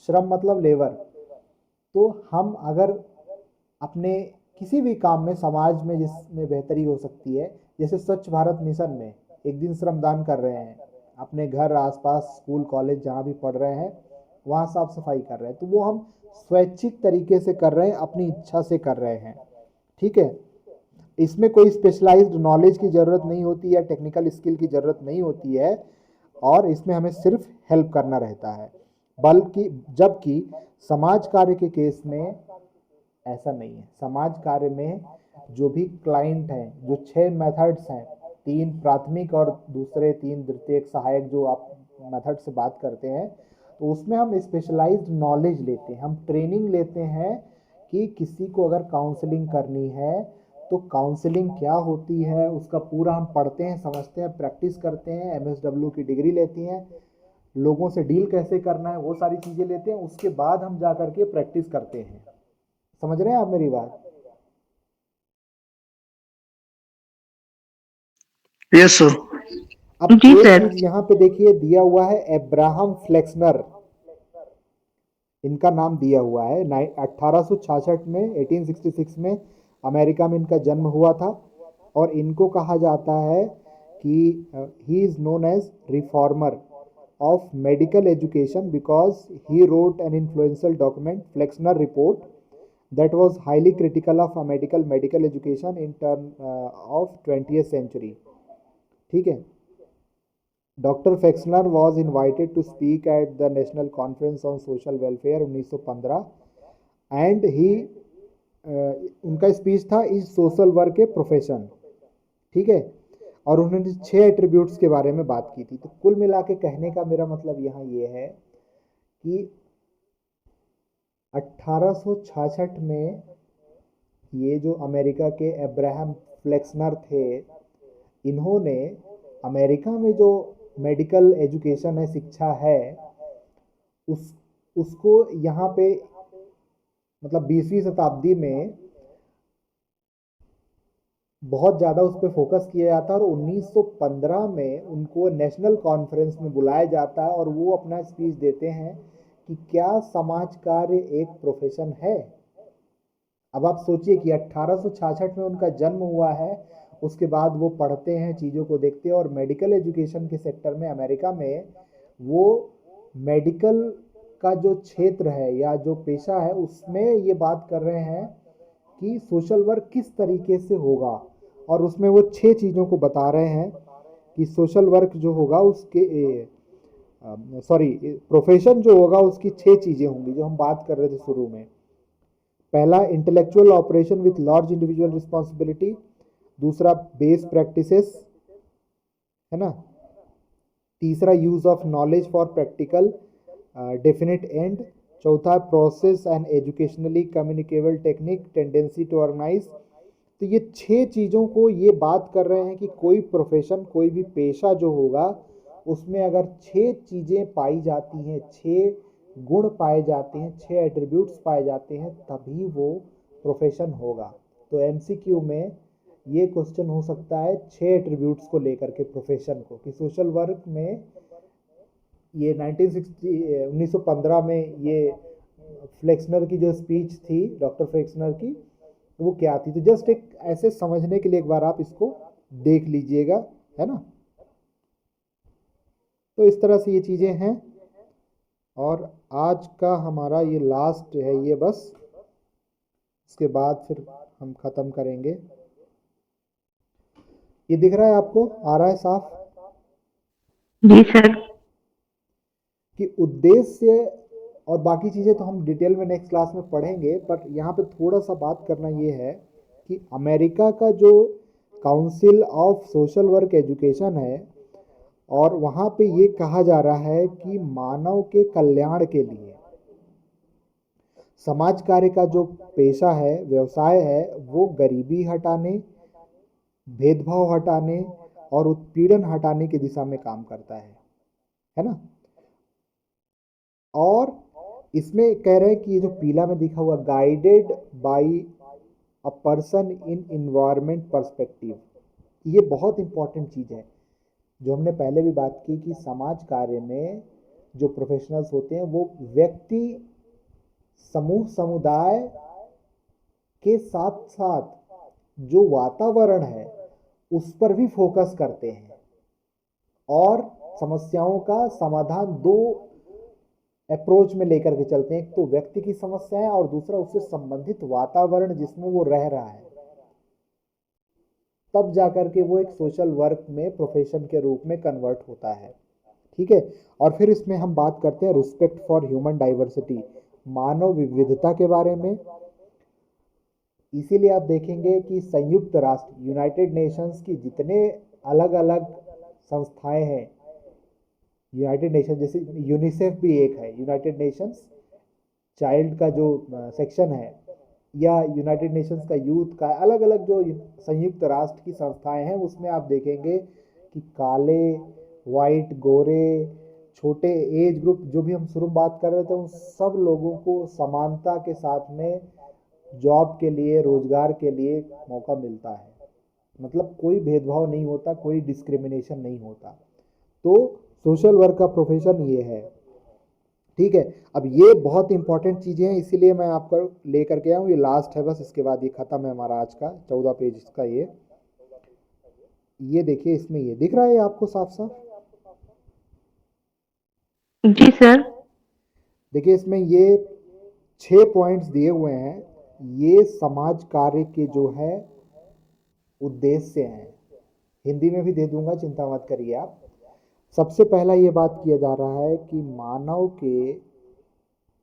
श्रम मतलब लेबर, तो हम अगर अपने किसी भी काम में समाज में जिसमें बेहतरी हो सकती है, जैसे स्वच्छ भारत मिशन में एक दिन श्रमदान कर रहे हैं, अपने घर आसपास स्कूल कॉलेज जहाँ भी पढ़ रहे हैं वहाँ साफ सफाई कर रहे हैं, तो वो हम स्वैच्छिक तरीके से कर रहे हैं, अपनी इच्छा से कर रहे हैं। ठीक है, इसमें कोई स्पेशलाइज्ड नॉलेज की ज़रूरत नहीं होती या टेक्निकल स्किल की ज़रूरत नहीं होती है, और इसमें हमें सिर्फ हेल्प करना रहता है। बल्कि जबकि समाज कार्य के केस में ऐसा नहीं है। समाज कार्य में जो भी क्लाइंट हैं, जो 6 मेथड्स हैं, 3 प्राथमिक और दूसरे 3 द्वितीयक सहायक जो आप मेथड से बात करते हैं, तो उसमें हम स्पेशलाइज्ड नॉलेज लेते हैं, हम ट्रेनिंग लेते हैं कि किसी को अगर काउंसलिंग करनी है तो काउंसलिंग क्या होती है उसका पूरा हम पढ़ते हैं, समझते हैं, प्रैक्टिस करते हैं, MSW की डिग्री लेती हैं, लोगों से डील कैसे करना है वो सारी चीज़ें लेते हैं, उसके बाद हम जा करके प्रैक्टिस करते हैं। समझ रहे हैं आप मेरी बात? Yes sir. अब जी एक सर। चीज यहाँ पे देखिए दिया हुआ है, एब्राहम फ्लेक्सनर, इनका नाम दिया हुआ है। 1866 में 1866 में अमेरिका में इनका जन्म हुआ था, और इनको कहा जाता है कि he is known as reformer of medical education because he wrote an influential document Flexner report that was highly critical of a medical education in turn of 20th century. ठीक है, doctor Flexner was invited to speak at the national conference on social welfare 1915, and he उनका स्पीच था is social work a profession. ठीक है, और उन्होंने 6 एट्रीब्यूट्स के बारे में बात की थी। तो कुल मिला के कहने का मेरा मतलब यहाँ ये है कि 1866 में ये जो अमेरिका के एब्राहम फ्लेक्सनर थे, इन्होंने अमेरिका में जो मेडिकल एजुकेशन है, शिक्षा है, उसको यहाँ पे मतलब 20वीं शताब्दी में बहुत ज़्यादा उस पर फोकस किया जाता है, और 1915 में उनको नेशनल कॉन्फ्रेंस में बुलाया जाता है और वो अपना स्पीच देते हैं कि क्या समाज कार्य एक प्रोफेशन है। अब आप सोचिए कि 1866 में उनका जन्म हुआ है, उसके बाद वो पढ़ते हैं, चीज़ों को देखते हैं, और मेडिकल एजुकेशन के सेक्टर में अमेरिका में वो मेडिकल का जो क्षेत्र है या जो पेशा है उसमें ये बात कर रहे हैं कि सोशल वर्क किस तरीके से होगा, और उसमें वो 6 चीज़ों को बता रहे हैं कि सोशल वर्क जो होगा उसके सॉरी, प्रोफेशन जो होगा उसकी 6 चीजें होंगी जो हम बात कर रहे थे शुरू में। पहला, intellectual operation with large individual responsibility. दूसरा, बेस प्रैक्टिसेस, है ना। तीसरा, use of knowledge for practical definite end. चौथा, process and educationally communicable technique, tendency to organise. तो ये 6 चीज़ों को ये बात कर रहे हैं कि कोई प्रोफेशन, कोई भी पेशा जो होगा उसमें अगर 6 चीज़ें पाई जाती हैं, 6 गुण पाए जाते हैं, 6 एट्रीब्यूट्स पाए जाते हैं, तभी वो प्रोफेशन होगा। तो एमसीक्यू में ये क्वेश्चन हो सकता है 6 एट्रीब्यूट्स को लेकर के प्रोफेशन को, कि सोशल वर्क में ये 1915 में ये फ्लेक्सनर की जो स्पीच थी, डॉक्टर फ्लेक्सनर की, वो क्या थी। तो जस्ट एक ऐसे समझने के लिए एक बार आप इसको देख लीजिएगा, है ना। तो इस तरह से ये चीज़ें हैं, और आज का हमारा ये लास्ट है ये बस, इसके बाद फिर हम ख़त्म करेंगे। ये दिख रहा है आपको, आ रहा है साफ, जी सर। कि उद्देश्य और बाकी चीज़ें तो हम डिटेल में नेक्स्ट क्लास में पढ़ेंगे, बट यहाँ पे थोड़ा सा बात करना ये है कि अमेरिका का जो council of social work education है, और वहाँ पे ये कहा जा रहा है कि मानव के कल्याण के लिए समाज कार्य का जो पेशा है, व्यवसाय है, वो गरीबी हटाने, भेदभाव हटाने और उत्पीड़न हटाने की दिशा में काम करता है ना। और इसमें कह रहे हैं कि ये जो पीला में दिखा हुआ, guided by a person in environment perspective, ये बहुत इंपॉर्टेंट चीज़ है जो हमने पहले भी बात की, कि समाज कार्य में जो प्रोफेशनल्स होते हैं वो व्यक्ति, समूह, समुदाय के साथ साथ जो वातावरण है उस पर भी फोकस करते हैं, और समस्याओं का समाधान 2 अप्रोच में लेकर के चलते हैं। एक तो व्यक्ति की समस्याएं, और दूसरा उससे संबंधित वातावरण जिसमें वो रह रहा है, तब जाकर के वो एक सोशल वर्क में प्रोफेशन के रूप में कन्वर्ट होता है। ठीक है। और फिर इसमें हम बात करते हैं रिस्पेक्ट फॉर ह्यूमन डाइवर्सिटी, मानव विविधता के बारे में। इसीलिए आप देखेंगे कि संयुक्त राष्ट्र, यूनाइटेड नेशंस की जितने अलग अलग संस्थाएं हैं, यूनाइटेड नेशन जैसे यूनिसेफ भी एक है, यूनाइटेड नेशंस चाइल्ड का जो सेक्शन है, या यूनाइटेड नेशंस का यूथ का, अलग अलग जो संयुक्त राष्ट्र की संस्थाएं हैं, उसमें आप देखेंगे कि काले, वाइट, गोरे, छोटे एज ग्रुप, जो भी हम शुरू में बात कर रहे थे, उन सब लोगों को समानता के साथ में जॉब के लिए, रोजगार के लिए मौका मिलता है। मतलब कोई भेदभाव नहीं होता, कोई डिस्क्रिमिनेशन नहीं होता। तो सोशल वर्क का प्रोफेशन ये है। ठीक है। अब ये बहुत इंपॉर्टेंट चीज़ें हैं, इसीलिए मैं आपको लेकर के आया हूँ। ये लास्ट है बस, इसके बाद ये ख़त्म है हमारा आज का 14 पेज का। ये देखिए, इसमें ये दिख रहा है आपको साफ साफ। जी सर। देखिए, इसमें ये 6 पॉइंट्स दिए हुए हैं। ये समाज कार्य के जो है उद्देश्य हैं। हिंदी में भी दे दूंगा, चिंता मत करिए आप। सबसे पहला ये बात किया जा रहा है कि मानव के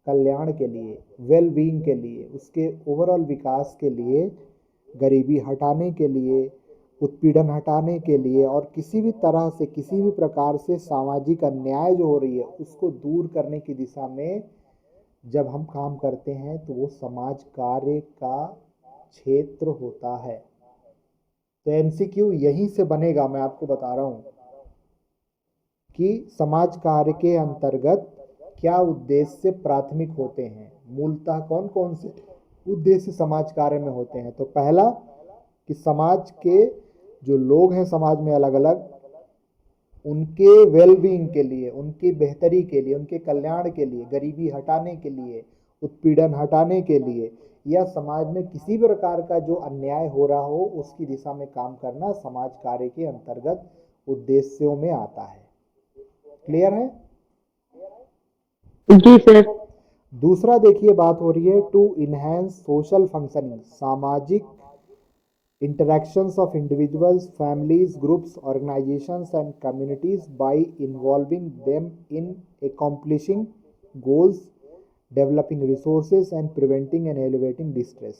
कल्याण के लिए, वेल बीइंग के लिए, उसके ओवरऑल विकास के लिए, गरीबी हटाने के लिए, उत्पीड़न हटाने के लिए, और किसी भी तरह से, किसी भी प्रकार से सामाजिक अन्याय जो हो रही है उसको दूर करने की दिशा में जब हम काम करते हैं तो वो समाज कार्य का क्षेत्र होता है। तो एमसीक्यू यहीं से बनेगा, मैं आपको बता रहा हूँ कि समाज कार्य के अंतर्गत क्या उद्देश्य प्राथमिक होते हैं, मूलतः कौन कौन से उद्देश्य समाज कार्य में होते हैं। तो पहला, कि समाज के जो लोग हैं समाज में अलग अलग, उनके वेलबींग के लिए, उनकी बेहतरी के लिए, उनके कल्याण के लिए, गरीबी हटाने के लिए, उत्पीड़न हटाने के लिए, या समाज में किसी भी प्रकार का जो अन्याय हो रहा हो उसकी दिशा में काम करना समाज कार्य के अंतर्गत उद्देश्यों में आता है। क्लियर है? जी सर। दूसरा देखिए, बात हो रही है टू इनहेंस सोशल फंक्शनिंग, सामाजिक interactions of individuals, families, groups, organizations, and communities by involving them in accomplishing goals, developing resources, and preventing and elevating distress.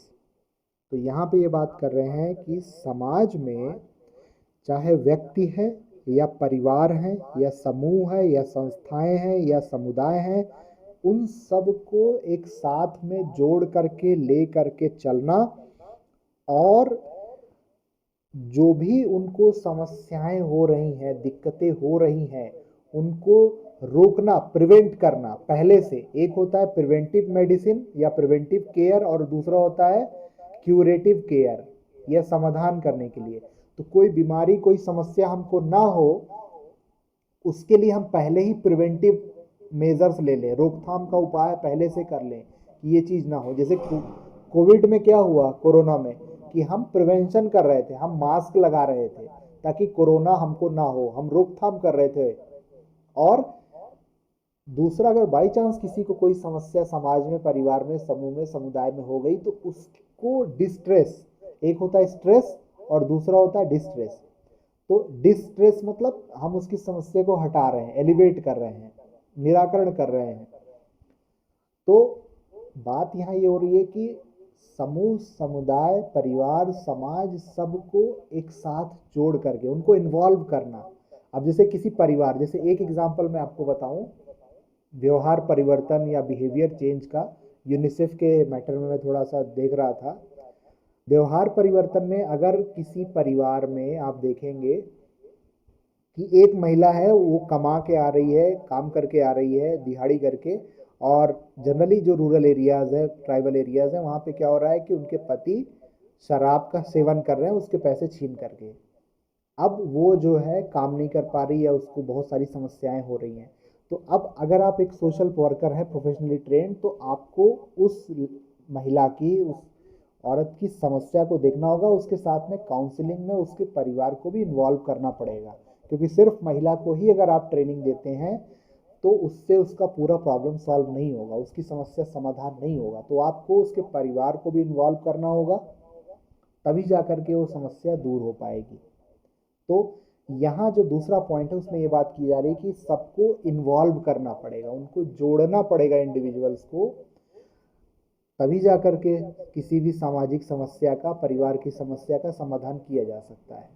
तो यहाँ पे ये बात कर रहे हैं कि समाज में चाहे व्यक्ति है या परिवार है या समूह है या संस्थाएं हैं या समुदाय हैं, उन सब को एक साथ में जोड़ करके ले करके चलना और जो भी उनको समस्याएं हो रही हैं, दिक्कतें हो रही हैं, उनको रोकना, प्रिवेंट करना पहले से। एक होता है प्रिवेंटिव मेडिसिन या प्रिवेंटिव केयर और दूसरा होता है क्यूरेटिव केयर, या समाधान करने के लिए। तो कोई बीमारी, कोई समस्या हमको ना हो, उसके लिए हम पहले ही प्रिवेंटिव मेजर्स ले लें, रोकथाम का उपाय पहले से कर लें कि ये चीज़ ना हो। जैसे कोविड में क्या हुआ, कोरोना में, कि हम प्रिवेंशन कर रहे थे, हम मास्क लगा रहे थे ताकि कोरोना हमको ना हो, हम रोकथाम कर रहे थे। और दूसरा, अगर बाई चांस किसी को कोई समस्या समाज में, परिवार में, समूह में, समुदाय में हो गई, तो उसको डिस्ट्रेस, एक होता है स्ट्रेस और दूसरा होता है डिस्ट्रेस। तो डिस्ट्रेस मतलब हम उसकी समस्या को हटा रहे हैं, एलिवेट कर रहे हैं, निराकरण कर रहे हैं। तो बात यहाँ ये हो रही है कि समूह, समुदाय, परिवार, समाज, सबको एक साथ जोड़ करके उनको इन्वॉल्व करना। अब जैसे किसी परिवार, जैसे एक एग्जांपल मैं आपको बताऊं, व्यवहार परिवर्तन या बिहेवियर चेंज का, यूनिसेफ के मैटर में मैं थोड़ा सा देख रहा था। व्यवहार परिवर्तन में अगर किसी परिवार में आप देखेंगे कि एक महिला है, वो कमा के आ रही है, काम करके आ रही है, दिहाड़ी करके, और जनरली जो रूरल एरियाज़ है, ट्राइबल एरियाज़ हैं, वहाँ पे क्या हो रहा है कि उनके पति शराब का सेवन कर रहे हैं उसके पैसे छीन करके। अब वो जो है काम नहीं कर पा रही है, उसको बहुत सारी समस्याएं हो रही हैं। तो अब अगर आप एक सोशल वर्कर है, प्रोफेशनली ट्रेंड, तो आपको उस महिला की, उस औरत की समस्या को देखना होगा, उसके साथ में काउंसलिंग में उसके परिवार को भी इन्वॉल्व करना पड़ेगा। क्योंकि सिर्फ महिला को ही अगर आप ट्रेनिंग देते हैं तो उससे उसका पूरा प्रॉब्लम सॉल्व नहीं होगा, उसकी समस्या समाधान नहीं होगा। तो आपको उसके परिवार को भी इन्वॉल्व करना होगा, तभी जा करके वो समस्या दूर हो पाएगी। तो यहाँ जो दूसरा पॉइंट है उसमें ये बात की जा रही है कि सबको इन्वॉल्व करना पड़ेगा, उनको जोड़ना पड़ेगा इंडिविजुअल्स को, तभी जा करके किसी भी सामाजिक समस्या का, परिवार की समस्या का समाधान किया जा सकता है।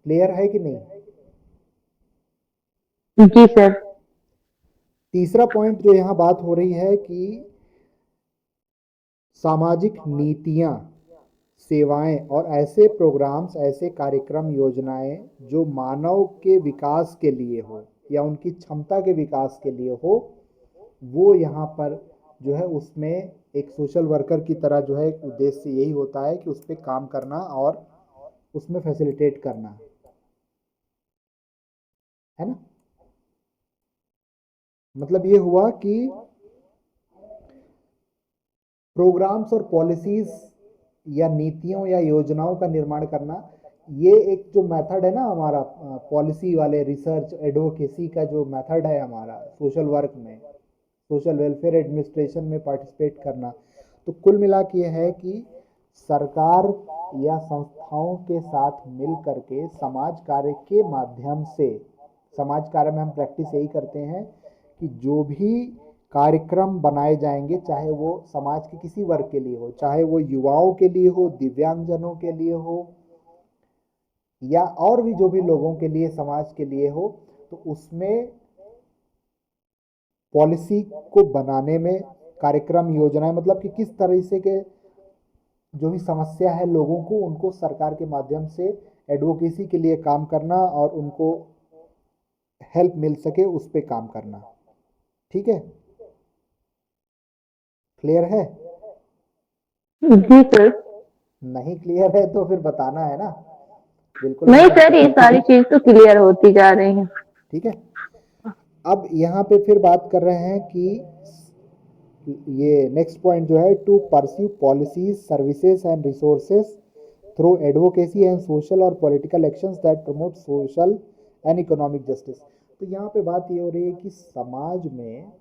क्लियर है कि नहीं? जी सर। तीसरा पॉइंट जो यहाँ बात हो रही है कि सामाजिक नीतियाँ, सेवाएं और ऐसे प्रोग्राम्स, ऐसे कार्यक्रम, योजनाएं जो मानव के विकास के लिए हो या उनकी क्षमता के विकास के लिए हो, वो यहाँ पर जो है उसमें एक सोशल वर्कर की तरह जो है उद्देश्य यही होता है कि उस पर काम करना और उसमें फैसिलिटेट करना, है ना। मतलब ये हुआ कि प्रोग्राम्स और पॉलिसीज या नीतियों या योजनाओं का निर्माण करना, ये एक जो मेथड है ना हमारा पॉलिसी वाले, रिसर्च एडवोकेसी का जो मेथड है हमारा सोशल वर्क में, सोशल वेलफेयर एडमिनिस्ट्रेशन में पार्टिसिपेट करना। तो कुल मिला के यह है कि सरकार या संस्थाओं के साथ मिल करके समाज कार्य के माध्यम से, समाज कार्य में हम प्रैक्टिस यही करते हैं कि जो भी कार्यक्रम बनाए जाएंगे, चाहे वो समाज के किसी वर्ग के लिए हो, चाहे वो युवाओं के लिए हो, दिव्यांगजनों के लिए हो, या और भी जो भी लोगों के लिए, समाज के लिए हो, तो उसमें पॉलिसी को बनाने में, कार्यक्रम, योजनाएं, मतलब कि किस तरह से के जो भी समस्या है लोगों को, उनको सरकार के माध्यम से एडवोकेसी के लिए काम करना और उनको हेल्प मिल सके उस पर काम करना। ठीक है, क्लियर है? जी सर। नहीं क्लियर है तो फिर बताना है ना, बिल्कुल नहीं बताना। सर, ये सारी चीज तो क्लियर होती जा रही है। ठीक है, अब यहाँ पे फिर बात कर रहे हैं कि ये नेक्स्ट पॉइंट जो है, to pursue policies, services and resources through advocacy and social और political actions that promote social and economic justice. तो यहाँ पे बात ये हो रही है कि समाज में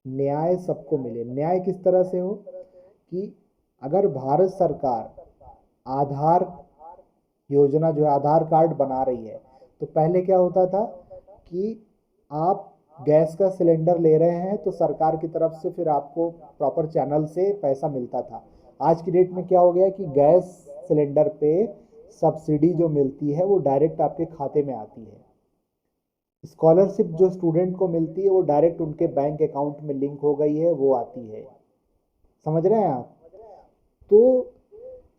न्याय सबको मिले। न्याय किस तरह से हो कि अगर भारत सरकार आधार योजना जो है आधार कार्ड बना रही है। तो पहले क्या होता था कि आप गैस का सिलेंडर ले रहे हैं तो सरकार की तरफ से फिर आपको प्रॉपर चैनल से पैसा मिलता था। आज की डेट में क्या हो गया कि गैस सिलेंडर पे सब्सिडी जो मिलती है वो डायरेक्ट आपके खाते में आती है। स्कॉलरशिप जो स्टूडेंट को मिलती है वो डायरेक्ट उनके बैंक अकाउंट में लिंक हो गई है, वो आती है। समझ रहे हैं आप? तो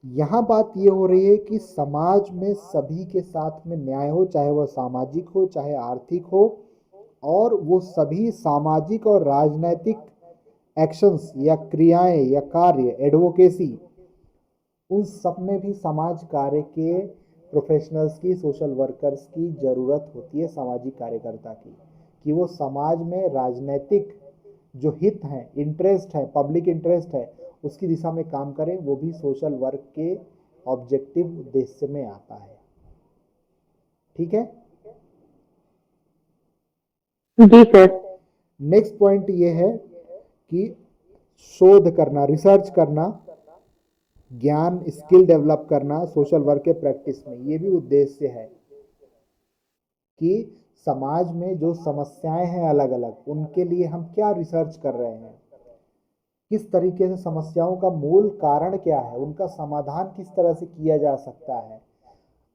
यहाँ बात ये हो रही है कि समाज में सभी के साथ में न्याय हो, चाहे वह सामाजिक हो चाहे आर्थिक हो, और वो सभी सामाजिक और राजनैतिक एक्शंस या क्रियाएं या कार्य एडवोकेसी, उन सब में भी समाज कार्य के प्रोफेशनल्स की, सोशल वर्कर्स की ज़रूरत होती है, सामाजिक कार्यकर्ता की, कि वो समाज में राजनैतिक जो हित हैं, इंटरेस्ट है, पब्लिक इंटरेस्ट है, उसकी दिशा में काम करें। वो भी सोशल वर्क के ऑब्जेक्टिव उद्देश्य में आता है। ठीक है? जी सर। नेक्स्ट पॉइंट ये है कि शोध करना, रिसर्च करना, ज्ञान स्किल डेवलप करना सोशल वर्क के प्रैक्टिस में, ये भी उद्देश्य है कि समाज में जो समस्याएं हैं अलग अलग, उनके लिए हम क्या रिसर्च कर रहे हैं, किस तरीके से समस्याओं का मूल कारण क्या है, उनका समाधान किस तरह से किया जा सकता है,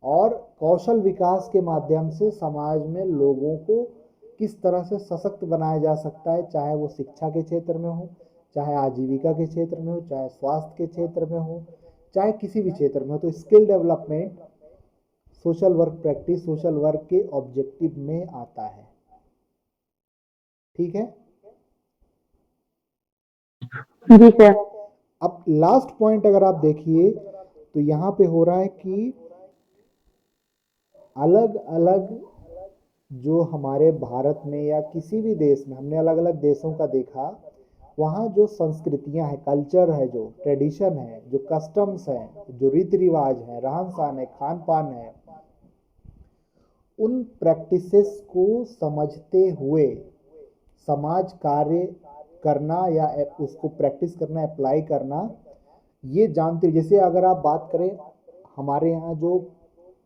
और कौशल विकास के माध्यम से समाज में लोगों को किस तरह से सशक्त बनाया जा सकता है, चाहे वो शिक्षा के क्षेत्र में हो, चाहे आजीविका के क्षेत्र में हो, चाहे स्वास्थ्य के क्षेत्र में हो, चाहे किसी भी क्षेत्र में हो। तो skill development social work practice, social work के ऑब्जेक्टिव में आता है। ठीक है? जी सर। अब लास्ट पॉइंट अगर आप देखिए तो यहाँ पे हो रहा है कि अलग अलग जो हमारे भारत में या किसी भी देश में, हमने अलग अलग देशों का देखा, वहाँ जो संस्कृतियाँ हैं, कल्चर है, जो ट्रेडिशन है, जो कस्टम्स हैं, जो रीति रिवाज हैं, रहन सहन है, खान पान है, उन प्रैक्टिसेस को समझते हुए समाज कार्य करना या उसको प्रैक्टिस करना, अप्लाई करना, ये जानते। जैसे अगर आप बात करें, हमारे यहाँ जो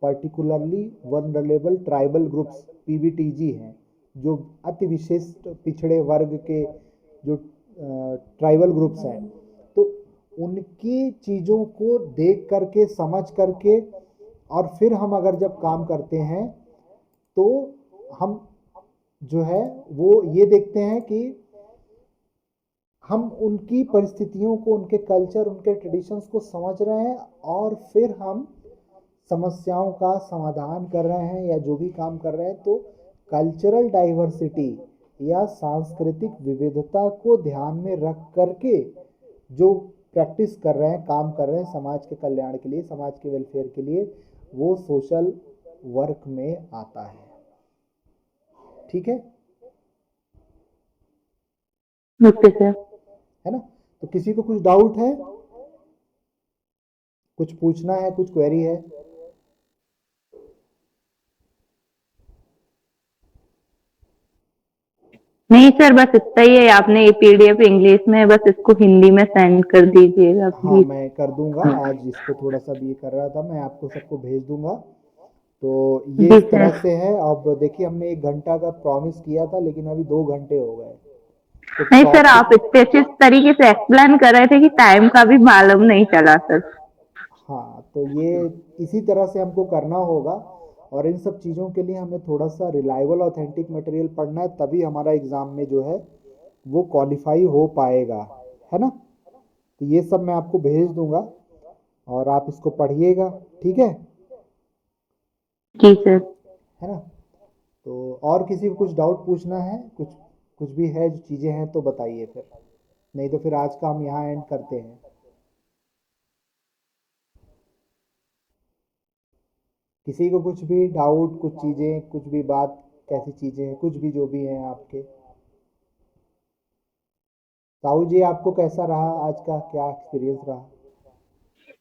particularly vulnerable tribal groups PVTG हैं, जो अति विशिष्ट पिछड़े वर्ग के जो ट्राइबल ग्रुप्स हैं, तो उनकी चीज़ों को देख करके, समझ करके, और फिर हम अगर जब काम करते हैं तो हम जो है वो ये देखते हैं कि हम उनकी परिस्थितियों को, उनके कल्चर, उनके ट्रेडिशंस को समझ रहे हैं, और फिर हम समस्याओं का समाधान कर रहे हैं या जो भी काम कर रहे हैं। तो कल्चरल डाइवर्सिटी या सांस्कृतिक विविधता को ध्यान में रख करके जो प्रैक्टिस कर रहे हैं, काम कर रहे हैं समाज के कल्याण के लिए, समाज के वेलफेयर के लिए, वो सोशल वर्क में आता है। ठीक है? Okay sir. है ना? तो किसी को कुछ डाउट है, कुछ पूछना है, कुछ क्वेरी है? नहीं सर, बस इतना ही है। आपने ये पीडीएफ इंग्लिश में, बस इसको हिंदी में सेंड कर दीजिएगा हाँ, प्लीज। मैं कर दूंगा। आज इसको थोड़ा सा भी कर रहा था, मैं आपको सबको भेज दूंगा। तो ये जी इस तरह सर। से है। अब देखिए, हमने 1 घंटा का प्रॉमिस किया था, लेकिन अभी 2 घंटे हो गए। तो नहीं सर, आप टॉपिक, इतने अच्छे तरीके से एक्सप्लेन कर रहे थे कि टाइम का भी मालूम नहीं चला सर। हाँ, तो ये इसी तरह से हमको करना होगा, और इन सब चीज़ों के लिए हमें थोड़ा सा रिलायबल ऑथेंटिक मटेरियल पढ़ना है, तभी हमारा एग्ज़ाम में जो है वो क्वालिफाई हो पाएगा। है ना? तो ये सब मैं आपको भेज दूंगा और आप इसको पढ़िएगा। ठीक है? जी सर। है ना? तो और किसी को कुछ डाउट पूछना है, कुछ कुछ भी है, जो चीज़ें हैं तो बताइए फिर, नहीं तो फिर आज का हम यहाँ एंड करते हैं। किसी को कुछ भी डाउट, कुछ चीज़ें, कुछ भी बात, कैसी चीज़ें हैं, कुछ भी जो भी हैं आपके। साहू जी, आपको कैसा रहा आज का, क्या एक्सपीरियंस रहा?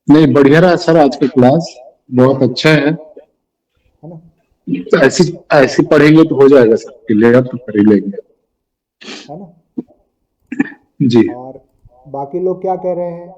नहीं, बढ़िया रहा सर, आज का क्लास बहुत अच्छा है। है ना? ऐसी ऐसी पढ़ेंगे तो हो जाएगा सर, क्लियर तो कर ही लेंगे। है ना? जी। और बाकी लोग क्या कह रहे हैं?